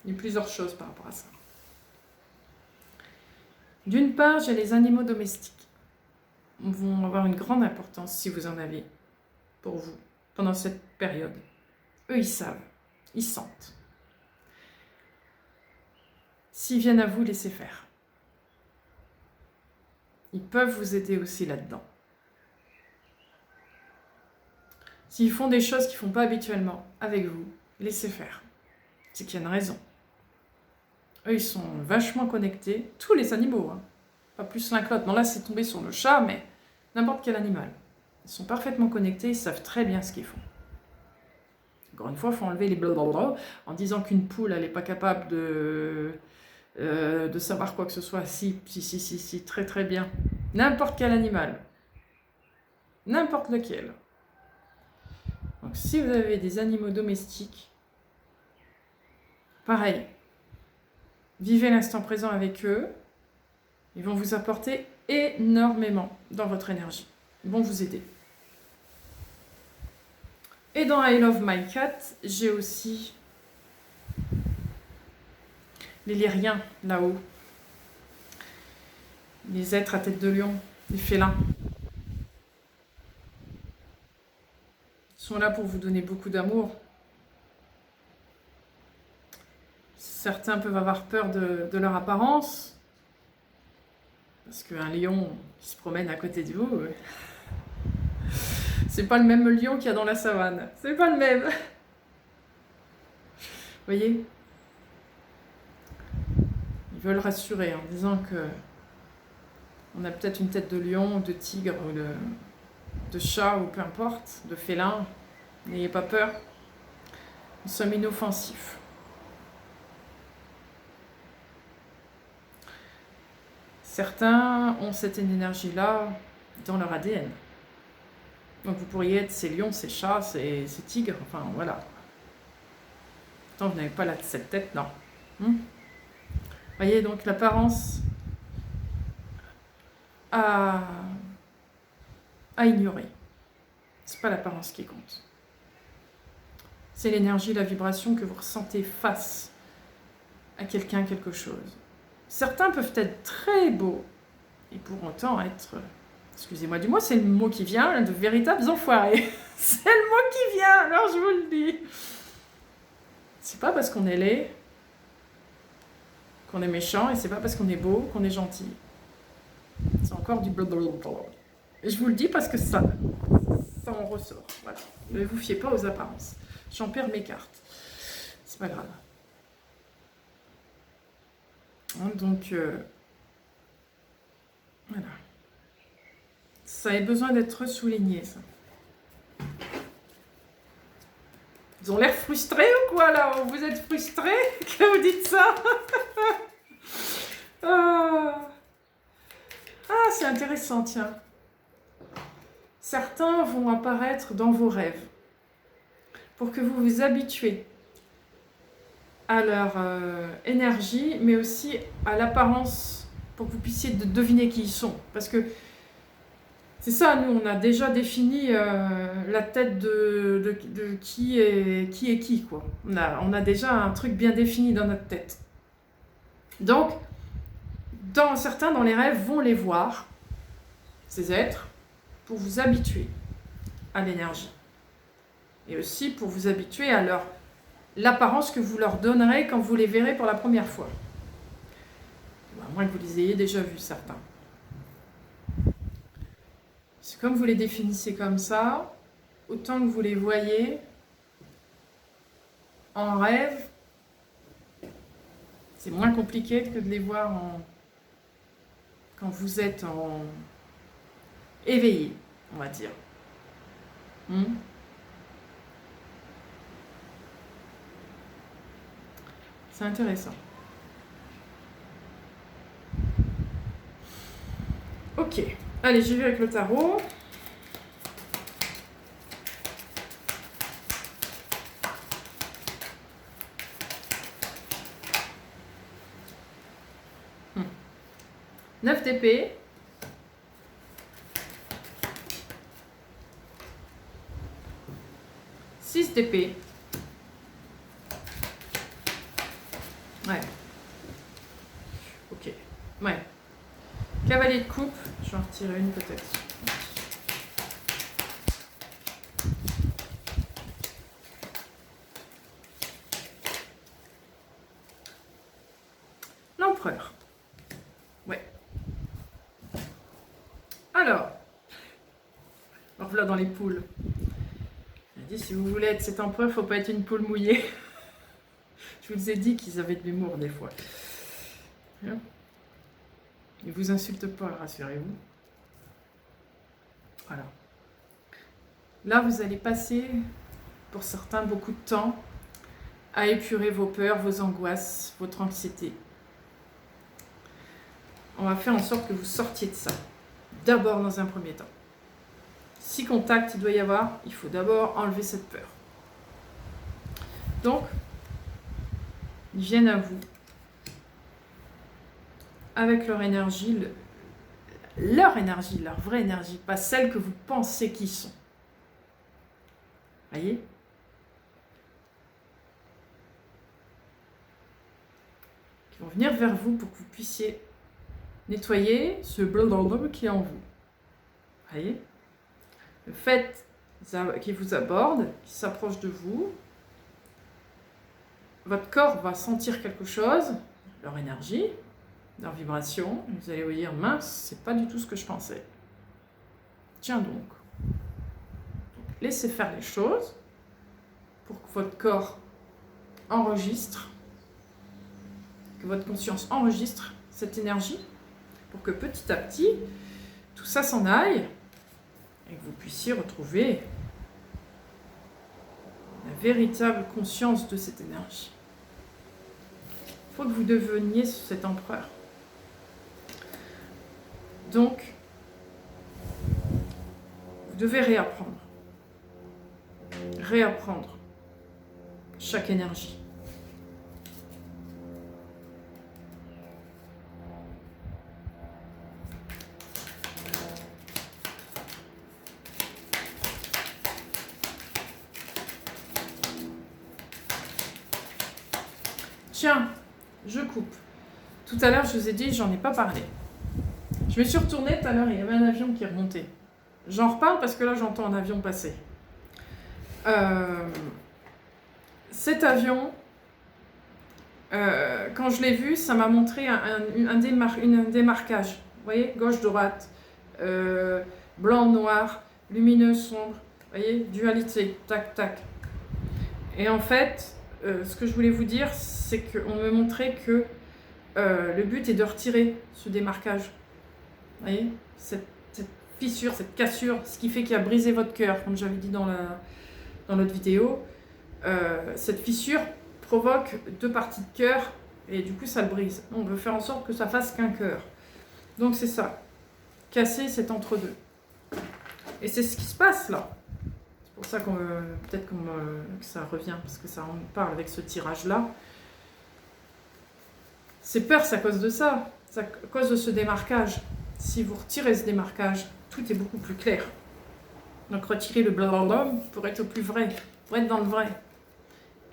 Il y a plusieurs choses par rapport à ça. D'une part, j'ai les animaux domestiques. Ils vont avoir une grande importance, si vous en avez, pour vous, pendant cette période. Eux, ils savent, ils sentent. S'ils viennent à vous, laissez faire. Ils peuvent vous aider aussi là-dedans. S'ils font des choses qu'ils ne font pas habituellement avec vous, laissez faire. C'est qu'il y a une raison. Eux, ils sont vachement connectés. Tous les animaux, hein. Pas plus l'un que l'autre. Non, là, c'est tombé sur le chat, mais n'importe quel animal. Ils sont parfaitement connectés, ils savent très bien ce qu'ils font. Encore une fois, il faut enlever les blablabla en disant qu'une poule, elle n'est pas capable de savoir quoi que ce soit. Si, très très bien. N'importe quel animal. N'importe lequel. Donc, si vous avez des animaux domestiques, pareil. Vivez l'instant présent avec eux. Ils vont vous apporter énormément dans votre énergie. Ils vont vous aider. Et dans I Love My Cat, j'ai aussi les lyriens là-haut. Les êtres à tête de lion, les félins. Ils sont là pour vous donner beaucoup d'amour. Certains peuvent avoir peur de leur apparence. Parce qu'un lion qui se promène à côté de vous, c'est pas le même lion qu'il y a dans la savane. C'est pas le même. Vous voyez? Ils veulent rassurer en disant que on a peut-être une tête de lion, de tigre, ou de chat, ou peu importe, de félin. N'ayez pas peur. Nous sommes inoffensifs. Certains ont cette énergie-là dans leur ADN. Donc vous pourriez être ces lions, ces chats, ces tigres, enfin voilà. Pourtant vous n'avez pas cette tête, non. Voyez, donc l'apparence à ignorer. C'est pas l'apparence qui compte. C'est l'énergie, la vibration que vous ressentez face à quelqu'un, quelque chose. Certains peuvent être très beaux et pour autant être, excusez-moi du mot, c'est le mot qui vient, de véritables enfoirés. C'est le mot qui vient, alors je vous le dis. C'est pas parce qu'on est laid qu'on est méchant et c'est pas parce qu'on est beau qu'on est gentil. C'est encore du blablabla. Et je vous le dis parce que ça en ressort. Voilà. Ne vous fiez pas aux apparences. J'en perds mes cartes. C'est pas grave. Donc, voilà. Ça a besoin d'être souligné, ça. Ils ont l'air frustrés ou quoi, là? Vous êtes frustrés que vous dites ça? Ah, c'est intéressant, tiens. Certains vont apparaître dans vos rêves pour que vous vous habituez à leur énergie, mais aussi à l'apparence, pour que vous puissiez deviner qui ils sont. Parce que c'est ça, nous, on a déjà défini la tête de qui est qui, quoi. On a déjà un truc bien défini dans notre tête. Donc, certains, dans les rêves, vont les voir, ces êtres, pour vous habituer à l'énergie. Et aussi pour vous habituer à l'apparence que vous leur donnerez quand vous les verrez pour la première fois. À moins que vous les ayez déjà vus, certains. C'est comme vous les définissez comme ça, autant que vous les voyez en rêve, c'est moins compliqué que de les voir quand vous êtes éveillé, on va dire. C'est intéressant. Ok, allez, j'y vais avec le tarot. Neuf d'épée. Six d'épée. Ouais. Ok. Ouais. Cavalier de coupe. Je vais en retirer une peut-être. L'empereur. Ouais. Alors voilà dans les poules. J'ai dit, si vous voulez être cet empereur, il ne faut pas être une poule mouillée. Je vous ai dit qu'ils avaient de l'humour des fois. Ils ne vous insultent pas, rassurez-vous. Voilà. Là, vous allez passer, pour certains, beaucoup de temps à épurer vos peurs, vos angoisses, votre anxiété. On va faire en sorte que vous sortiez de ça. D'abord, dans un premier temps. Si contact il doit y avoir, il faut d'abord enlever cette peur. Donc, ils viennent à vous avec leur énergie, leur vraie énergie, pas celle que vous pensez qu'ils sont. Voyez ? Ils vont venir vers vous pour que vous puissiez nettoyer ce blablabla qui est en vous. Voyez ? Le fait qu'ils vous abordent, qu'ils s'approchent de vous, votre corps va sentir quelque chose, leur énergie, leur vibration. Vous allez vous dire, mince, c'est pas du tout ce que je pensais. Tiens donc. Laissez faire les choses pour que votre corps enregistre, que votre conscience enregistre cette énergie, pour que petit à petit, tout ça s'en aille et que vous puissiez retrouver la véritable conscience de cette énergie. Il faut que vous deveniez cet empereur. Donc, vous devez réapprendre. Réapprendre chaque énergie. Tiens, je coupe. Tout à l'heure, je vous ai dit, j'en ai pas parlé. Je me suis retournée tout à l'heure, il y avait un avion qui remontait. J'en reparle parce que là, j'entends un avion passer. Cet avion, quand je l'ai vu, ça m'a montré un démarquage. Vous voyez, gauche-droite, blanc-noir, lumineux, sombre. Vous voyez, dualité, tac, tac. Et en fait, ce que je voulais vous dire, c'est qu'on me montrait que le but est de retirer ce démarquage. Vous voyez, cette fissure, cette cassure, ce qui fait qu'il a brisé votre cœur, comme j'avais dit dans l'autre vidéo. Cette fissure provoque 2 parties de cœur et du coup ça le brise. On veut faire en sorte que ça fasse qu'un cœur. Donc c'est ça, casser cet entre-deux. Et c'est ce qui se passe là. C'est pour ça peut-être que ça revient, parce que ça en parle avec ce tirage-là. Ces peurs, c'est à cause de ça. C'est à cause de ce démarquage. Si vous retirez ce démarquage, tout est beaucoup plus clair. Donc retirer le blablabla pour être au plus vrai, pour être dans le vrai.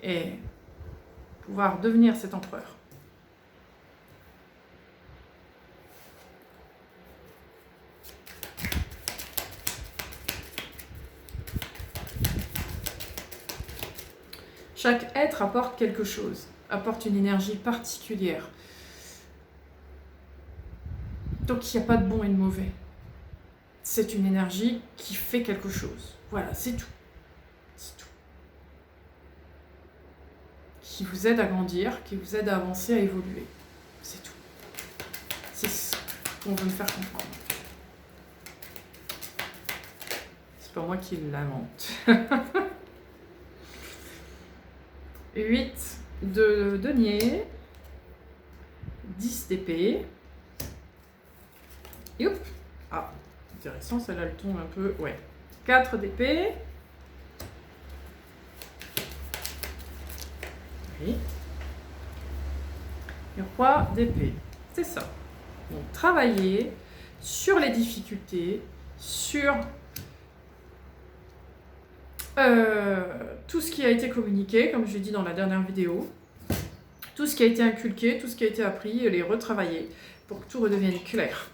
Et pouvoir devenir cet empereur. Chaque être apporte quelque chose, apporte une énergie particulière. Donc il n'y a pas de bon et de mauvais. C'est une énergie qui fait quelque chose. Voilà, c'est tout. C'est tout. Qui vous aide à grandir, qui vous aide à avancer, à évoluer. C'est tout. C'est ce qu'on veut me faire comprendre. C'est pas moi qui l'invente. 8 de denier, 10 d'épée. Et hop. Ah, intéressant, celle-là elle tombe un peu. Ouais. 4 d'épée. Oui. Et roi d'épée. C'est ça. Donc travailler sur les difficultés, sur tout ce qui a été communiqué, comme je l'ai dit dans la dernière vidéo, tout ce qui a été inculqué, tout ce qui a été appris, et les retravailler pour que tout redevienne clair,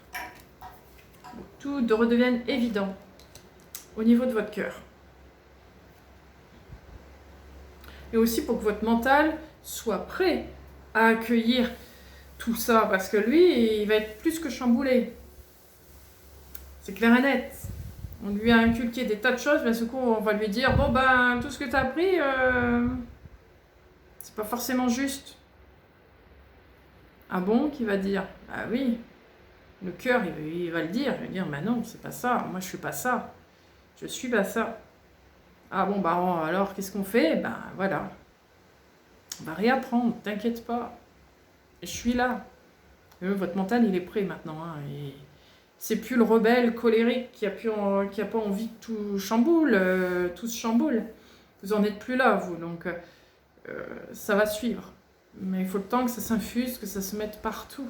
pour que tout redevienne évident au niveau de votre cœur. Et aussi pour que votre mental soit prêt à accueillir tout ça, parce que lui, il va être plus que chamboulé. C'est clair et net. On lui a inculqué des tas de choses, mais ce coup, on va lui dire, bon ben, tout ce que tu as appris, c'est pas forcément juste. Ah bon, qui va dire? Ah oui, le cœur, il va le dire. Il va dire, mais non, c'est pas ça. Moi, je suis pas ça. Je suis pas ça. Ah bon, bah alors, qu'est-ce qu'on fait? Ben voilà. On va réapprendre, t'inquiète pas. Je suis là. Votre mental, il est prêt maintenant. Hein, et c'est plus le rebelle colérique qui a pas envie que tout chamboule, tout se chamboule. Vous en êtes plus là, vous. Donc, ça va suivre. Mais il faut le temps que ça s'infuse, que ça se mette partout.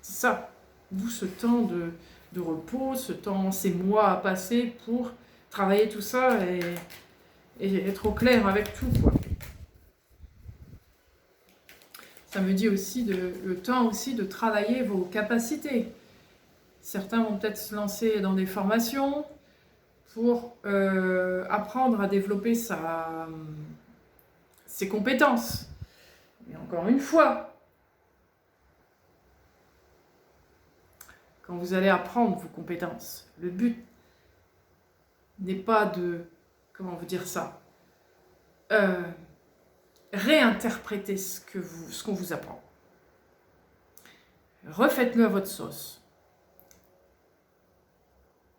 C'est ça. D'où ce temps de repos, ces mois à passer pour travailler tout ça et être au clair avec tout, quoi. Ça me dit aussi le temps aussi de travailler vos capacités. Certains vont peut-être se lancer dans des formations pour apprendre à développer ses compétences. Mais encore une fois, quand vous allez apprendre vos compétences, le but n'est pas de, comment vous dire ça, réinterpréter ce qu'on vous apprend. Refaites-le à votre sauce.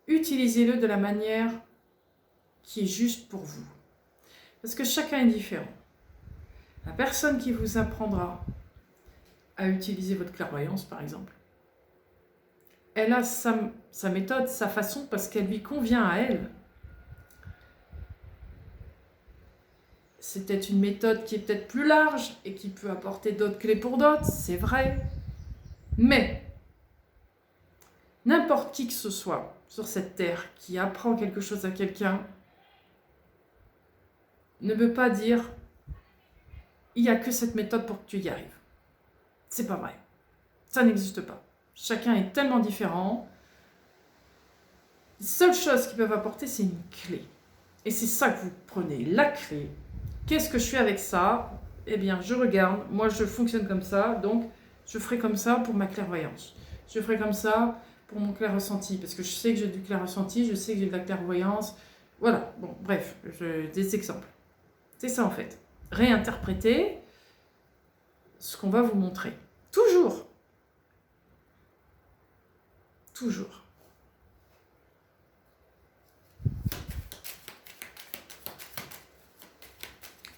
Utilisez-le de la manière qui est juste pour vous. Parce que chacun est différent. La personne qui vous apprendra à utiliser votre clairvoyance, par exemple, elle a sa méthode, sa façon, parce qu'elle lui convient à elle. C'est peut-être une méthode qui est peut-être plus large et qui peut apporter d'autres clés pour d'autres, c'est vrai. Mais n'importe qui que ce soit sur cette terre qui apprend quelque chose à quelqu'un ne veut pas dire il n'y a que cette méthode pour que tu y arrives. C'est pas vrai. Ça n'existe pas. Chacun est tellement différent. Les seules choses qu'ils peuvent apporter, c'est une clé. Et c'est ça que vous prenez, la clé. Qu'est-ce que je fais avec ça? Eh bien, je regarde. Moi, je fonctionne comme ça. Donc, je ferai comme ça pour ma clairvoyance. Je ferai comme ça pour mon clair ressenti. Parce que je sais que j'ai du clair ressenti. Je sais que j'ai de la clairvoyance. Voilà. Bon, bref, des exemples. C'est ça, en fait. Réinterpréter ce qu'on va vous montrer. Toujours. Toujours.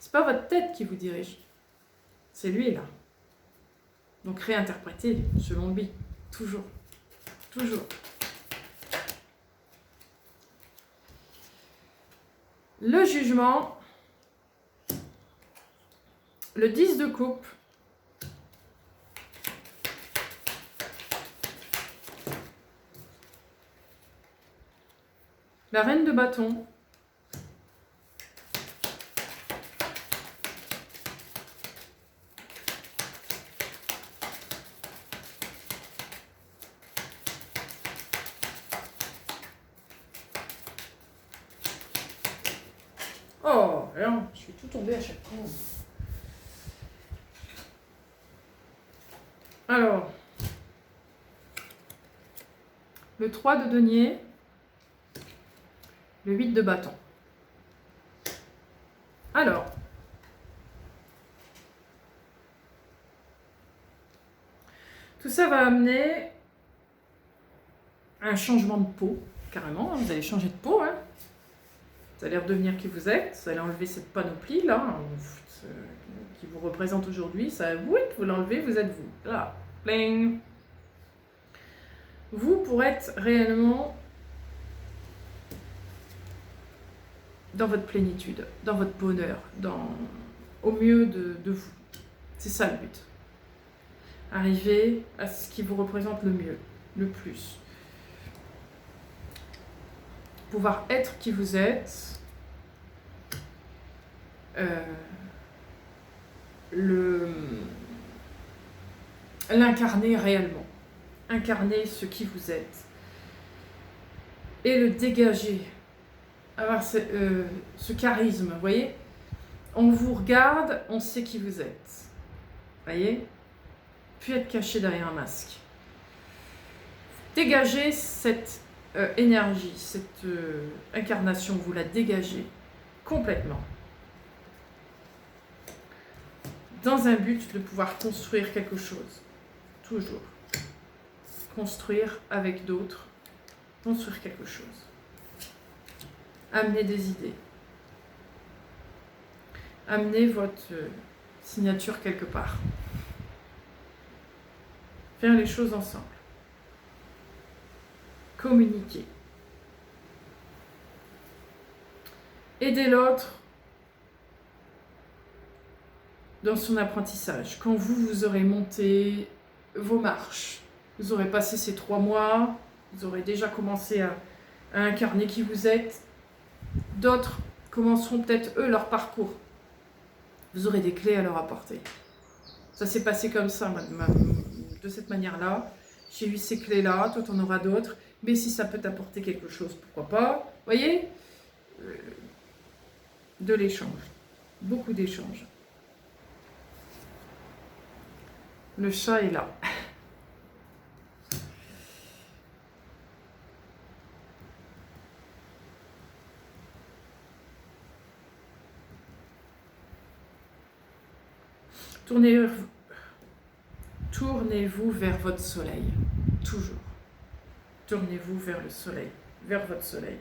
C'est pas votre tête qui vous dirige. C'est lui, là. Donc réinterprétez selon lui. Toujours. Toujours. Le jugement. Le 10 de coupe. La reine de bâton. Oh, alors, je suis tout tombée à chaque fois. Alors, le 3 de denier, le 8 de bâton. Alors, tout ça va amener un changement de peau, carrément. Vous allez changer de peau, hein. Vous allez redevenir qui vous êtes. Vous allez enlever cette panoplie là, qui vous représente aujourd'hui. Ça, vous l'enlevez, vous êtes vous. Là, pling. Vous, pour être réellement dans votre plénitude, dans votre bonheur, au mieux de vous. C'est ça le but. Arriver à ce qui vous représente le mieux, le plus. Pouvoir être qui vous êtes, l'incarner réellement, incarner ce qui vous êtes et le dégager, avoir ce charisme, vous voyez, on vous regarde, on sait qui vous êtes, voyez, puis être caché derrière un masque. Dégagez cette énergie, cette incarnation, vous la dégagez complètement. Dans un but de pouvoir construire quelque chose. Toujours. Construire avec d'autres. Construire quelque chose. Amener des idées. Amener votre signature quelque part. Faire les choses ensemble. Communiquer. Aider l'autre dans son apprentissage. Quand vous aurez monté vos marches, vous aurez passé ces 3 mois, vous aurez déjà commencé à incarner qui vous êtes, d'autres commenceront peut-être eux leur parcours. Vous aurez des clés à leur apporter. Ça s'est passé comme ça, de cette manière-là. J'ai eu ces clés-là, toi t'en auras d'autres, mais si ça peut t'apporter quelque chose, pourquoi pas. Vous voyez, de l'échange, beaucoup d'échanges. Le chat est là. Tournez-vous vers votre soleil. Toujours. Tournez-vous vers le soleil. Vers votre soleil.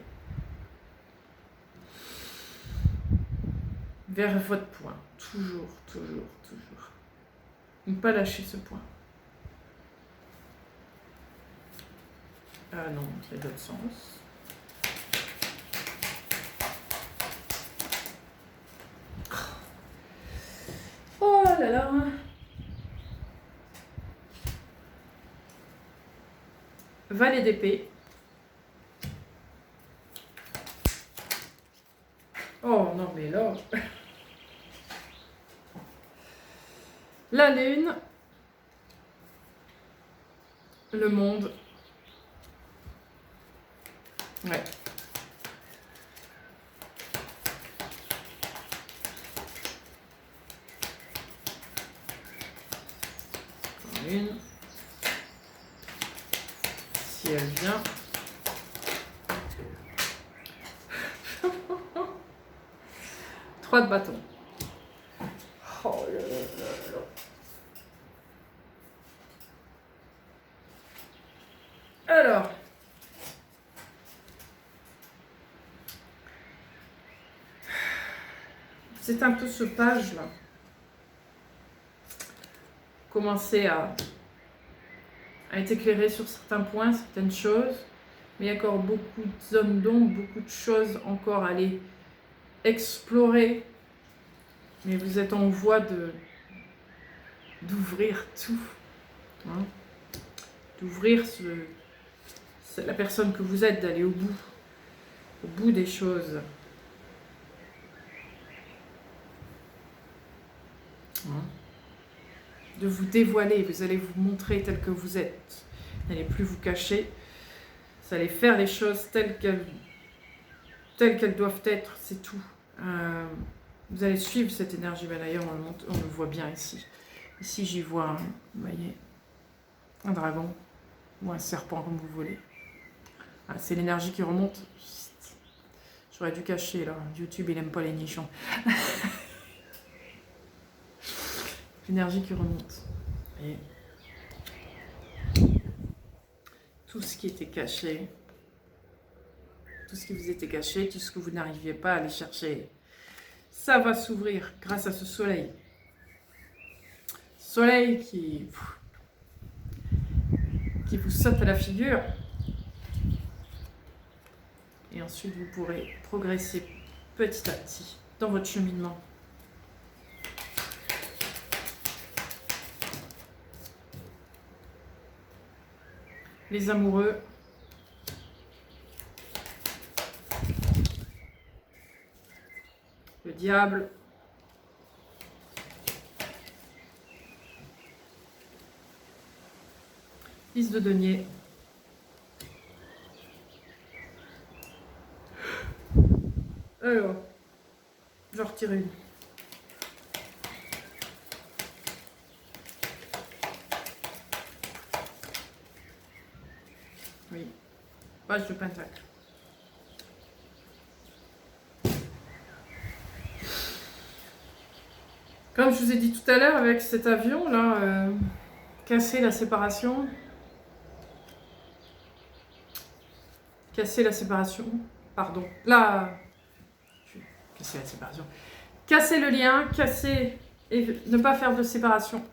Vers votre point. Toujours, toujours, toujours. Ne pas lâcher ce point. Ah non, c'est l'autre sens. Oh là là. Valet d'épée. Oh non mais là. La lune. Le monde. Ouais. Une. Si elle vient. Trois de bâton. Oh là là là là. Alors. C'est un peu ce page-là. Commencer à être éclairé sur certains points, certaines choses, mais il y a encore beaucoup de zones d'ombre, beaucoup de choses encore à aller explorer. Mais vous êtes en voie d'ouvrir tout. Hein, d'ouvrir la personne que vous êtes, d'aller au bout. au bout des choses. De vous dévoiler, vous allez vous montrer tel que vous êtes. Vous n'allez plus vous cacher. Vous allez faire les choses telles qu'elles doivent être, c'est tout. Vous allez suivre cette énergie. Ben d'ailleurs, on le voit bien ici. Ici, j'y vois, vous voyez, un dragon ou un serpent, comme vous voulez. Ah, c'est l'énergie qui remonte. J'aurais dû cacher, là. YouTube, il n'aime pas les nichons. L'énergie qui remonte. Et tout ce qui était caché, tout ce qui vous était caché, tout ce que vous n'arriviez pas à aller chercher, ça va s'ouvrir grâce à ce soleil. Soleil qui vous saute à la figure. Et ensuite, vous pourrez progresser petit à petit dans votre cheminement. Les amoureux, le diable, Fils de denier, alors, j'en retire une. Oui, page de pentacle. Comme je vous ai dit tout à l'heure avec cet avion là, casser la séparation. Casser la séparation. Pardon. Là. Casser la séparation. Casser le lien, casser et ne pas faire de séparation.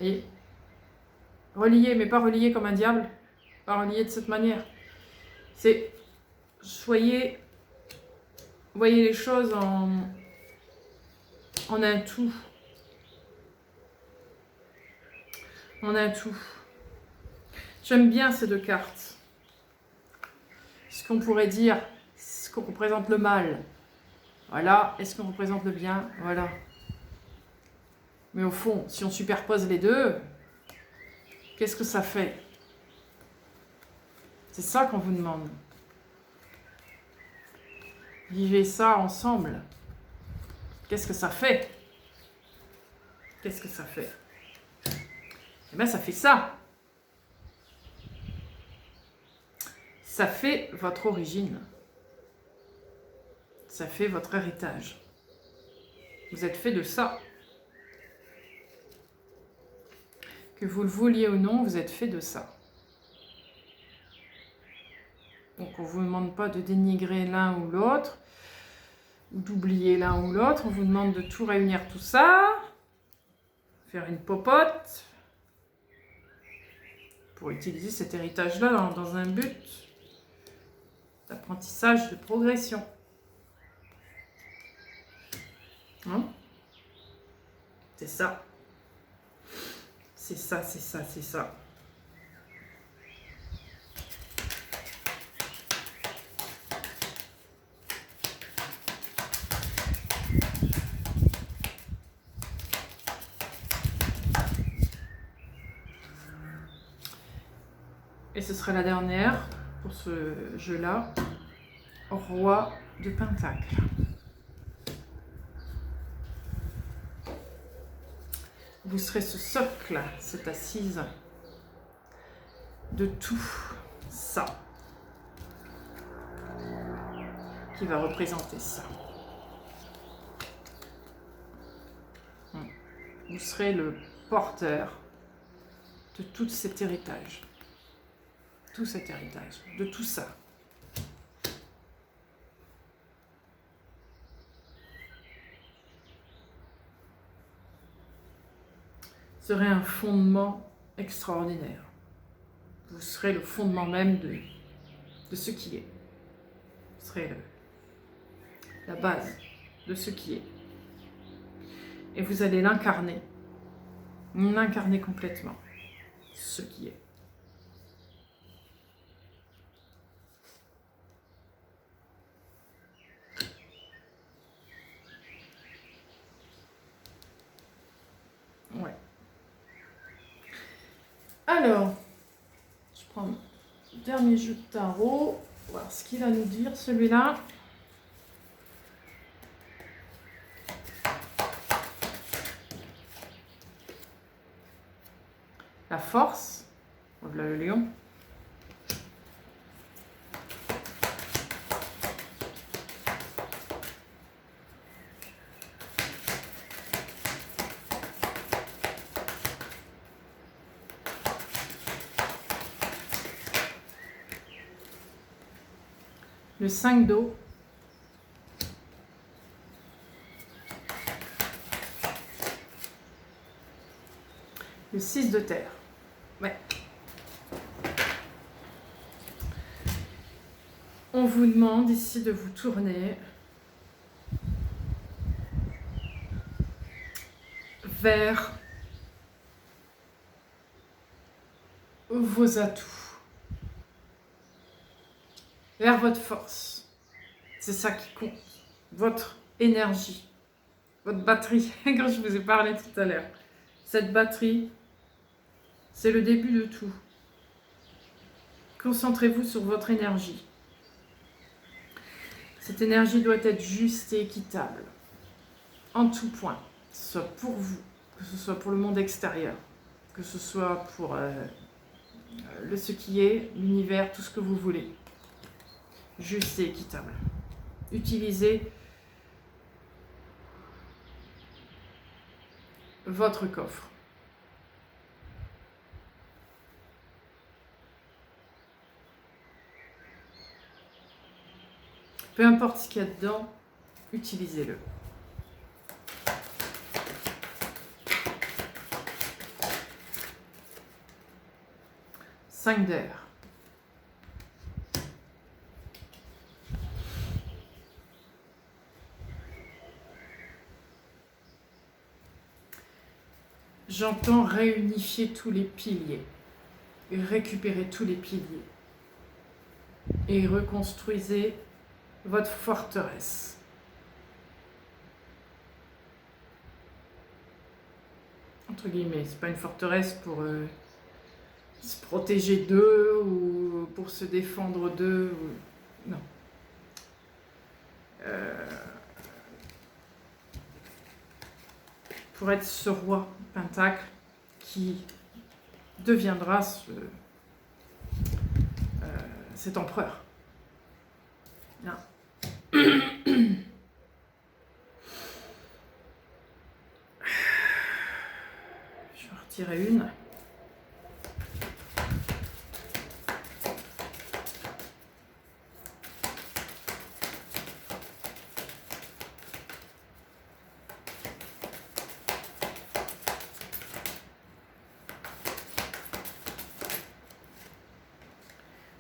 Et relier, mais pas relier comme un diable. Pas relier de cette manière. C'est voyez les choses en un tout. En un tout. J'aime bien ces deux cartes. Ce qu'on pourrait dire, ce qu'on représente le mal. Voilà. Est-ce qu'on représente le bien? Voilà. Mais au fond, si on superpose les deux, qu'est-ce que ça fait? C'est ça qu'on vous demande. Vivez ça ensemble. Qu'est-ce que ça fait? Qu'est-ce que ça fait? Eh bien, ça fait ça. Ça fait votre origine. Ça fait votre héritage. Vous êtes fait de ça. Que vous le vouliez ou non, vous êtes fait de ça. Donc on ne vous demande pas de dénigrer l'un ou l'autre, ou d'oublier l'un ou l'autre. On vous demande de tout réunir tout ça, faire une popote, pour utiliser cet héritage-là dans un but d'apprentissage, de progression. Hein? C'est ça. C'est ça, c'est ça, c'est ça. Et ce sera la dernière pour ce jeu-là. Roi de Pentacle. Vous serez ce socle, cette assise de tout ça qui va représenter ça. Vous serez le porteur de tout cet héritage. Tout cet héritage, de tout ça. Ce serait un fondement extraordinaire. Vous serez le fondement même de ce qui est. Vous serez la base de ce qui est. Et vous allez l'incarner. L'incarner complètement. Ce qui est. Alors, je prends le dernier jeu de tarot. On va voir ce qu'il va nous dire, celui-là. La force. Voilà le lion. Le 5 d'eau. Le 6 de terre. Ouais. On vous demande ici de vous tourner vers vos atouts, vers votre force. C'est ça qui compte. Votre énergie, votre batterie, quand je vous ai parlé tout à l'heure. Cette batterie, c'est le début de tout. Concentrez-vous sur votre énergie. Cette énergie doit être juste et équitable, en tout point, que ce soit pour vous, que ce soit pour le monde extérieur, que ce soit pour ce qui est, l'univers, tout ce que vous voulez. Juste et équitable. Utilisez votre coffre. Peu importe ce qu'il y a dedans, utilisez-le. Cinq d'air. J'entends réunifier tous les piliers, et récupérer tous les piliers, et reconstruisez votre forteresse. Entre guillemets, c'est pas une forteresse pour se protéger d'eux ou pour se défendre d'eux. Non. Pour être ce roi pentacle qui deviendra cet empereur. Non. Je vais en retirer une.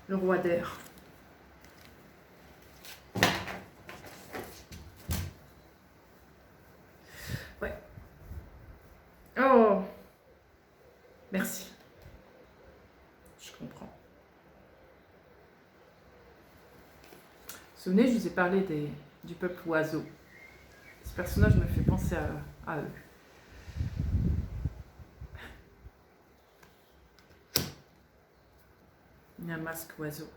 Le roi d'air. Ouais. Oh. Merci. Je comprends. Vous vous souvenez, je vous ai parlé du peuple oiseau. Ce personnage me fait penser à eux. Il y a un masque oiseau.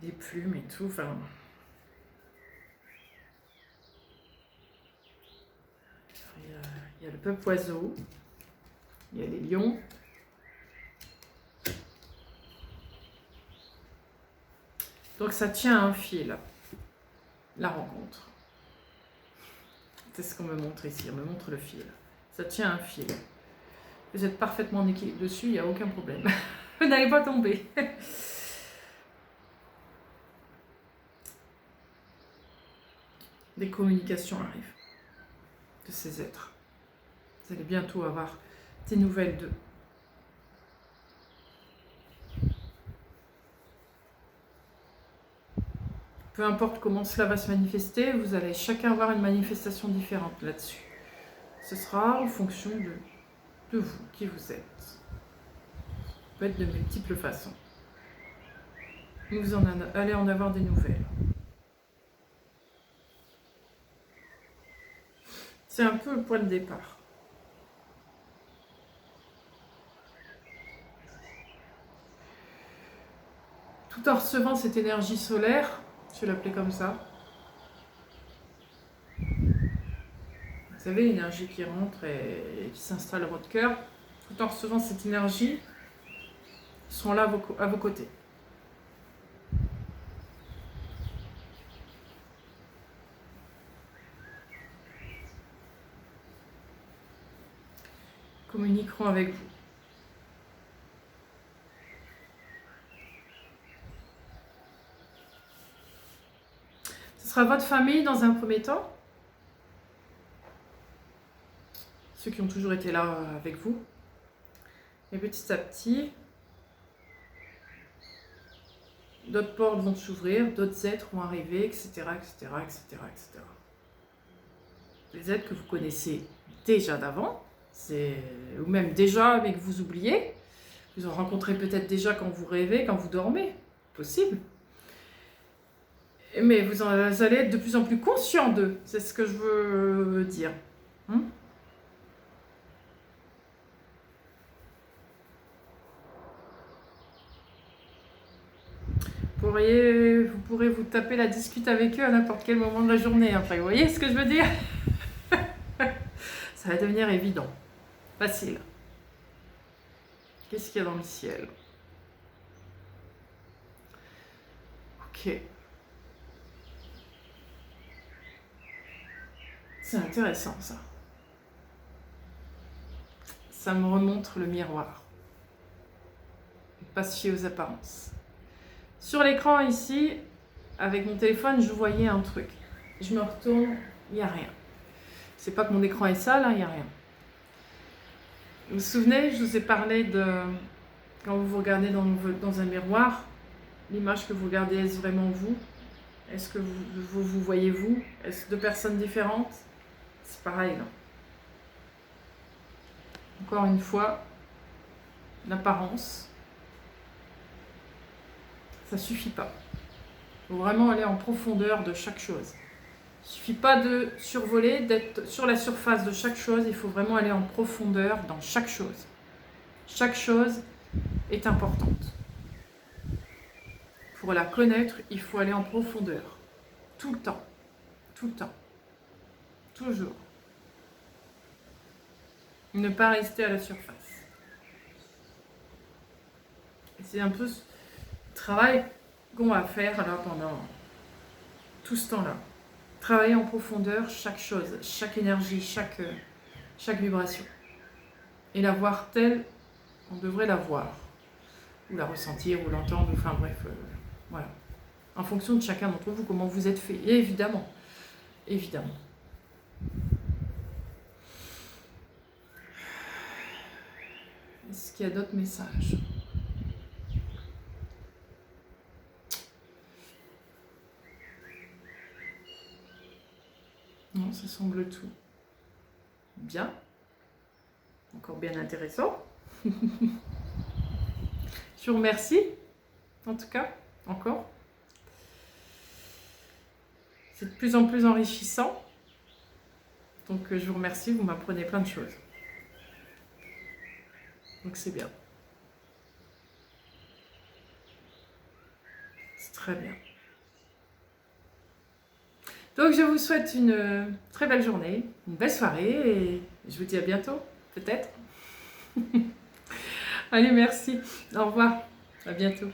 Des plumes et tout, enfin... Il y a le peuple oiseau, il y a les lions, donc ça tient à un fil, la rencontre. C'est ce qu'on me montre ici, on me montre le fil. Ça tient à un fil. Vous êtes parfaitement en équilibre dessus, il n'y a aucun problème. Vous n'allez pas tomber. Des communications arrivent de ces êtres. Vous allez bientôt avoir des nouvelles d'eux. Peu importe comment cela va se manifester, vous allez chacun avoir une manifestation différente là-dessus. Ce sera en fonction de vous, qui vous êtes. Ça peut être de multiples façons. Vous allez en avoir des nouvelles. C'est un peu le point de départ. tout en recevant cette énergie solaire, je vais l'appeler comme ça. Vous savez, l'énergie qui rentre et qui s'installe dans votre cœur, tout en recevant cette énergie, ils sont là à vos côtés. Ils communiqueront avec vous. Ce sera votre famille dans un premier temps. Ceux qui ont toujours été là avec vous. Et petit à petit, d'autres portes vont s'ouvrir, d'autres êtres vont arriver, etc., etc., etc., etc. Des êtres que vous connaissez déjà d'avant, ou même déjà, mais que vous oubliez. Vous en rencontrez peut-être déjà quand vous rêvez, quand vous dormez. Possible. Mais vous allez être de plus en plus conscient d'eux. C'est ce que je veux dire. Vous pourrez vous taper la discute avec eux à n'importe quel moment de la journée. Après, vous voyez ce que je veux dire? Ça va devenir évident. Facile. Qu'est-ce qu'il y a dans le ciel? Ok. C'est intéressant ça. Ça me remonte le miroir. Pas se fier aux apparences. Sur l'écran ici, avec mon téléphone, je voyais un truc. Je me retourne, il n'y a rien. C'est pas que mon écran est sale, il n'y a rien. Vous vous souvenez, je vous ai parlé de quand vous vous regardez dans un miroir, l'image que vous regardez, est-ce vraiment vous? Est-ce que vous voyez vous? Est-ce deux personnes différentes? C'est pareil là. Encore une fois, l'apparence, ça suffit pas. Il faut vraiment aller en profondeur de chaque chose. Il ne suffit pas de survoler, d'être sur la surface de chaque chose, il faut vraiment aller en profondeur dans chaque chose. Chaque chose est importante. Pour la connaître, il faut aller en profondeur. Tout le temps. Tout le temps. Toujours. Ne pas rester à la surface. Et c'est un peu ce travail qu'on va faire là pendant tout ce temps-là. Travailler en profondeur chaque chose, chaque énergie, chaque vibration. Et la voir telle qu'on devrait la voir. Ou la ressentir, ou l'entendre, enfin bref, voilà. En fonction de chacun d'entre vous, comment vous êtes fait. Et évidemment, évidemment. Est-ce qu'il y a d'autres messages? Non, ça semble tout. Bien. Encore bien intéressant. Je vous remercie, en tout cas, encore. C'est de plus en plus enrichissant. Donc je vous remercie, vous m'apprenez plein de choses. Donc c'est bien. C'est très bien. Donc je vous souhaite une très belle journée, une belle soirée et je vous dis à bientôt, peut-être. Allez, merci. Au revoir. À bientôt.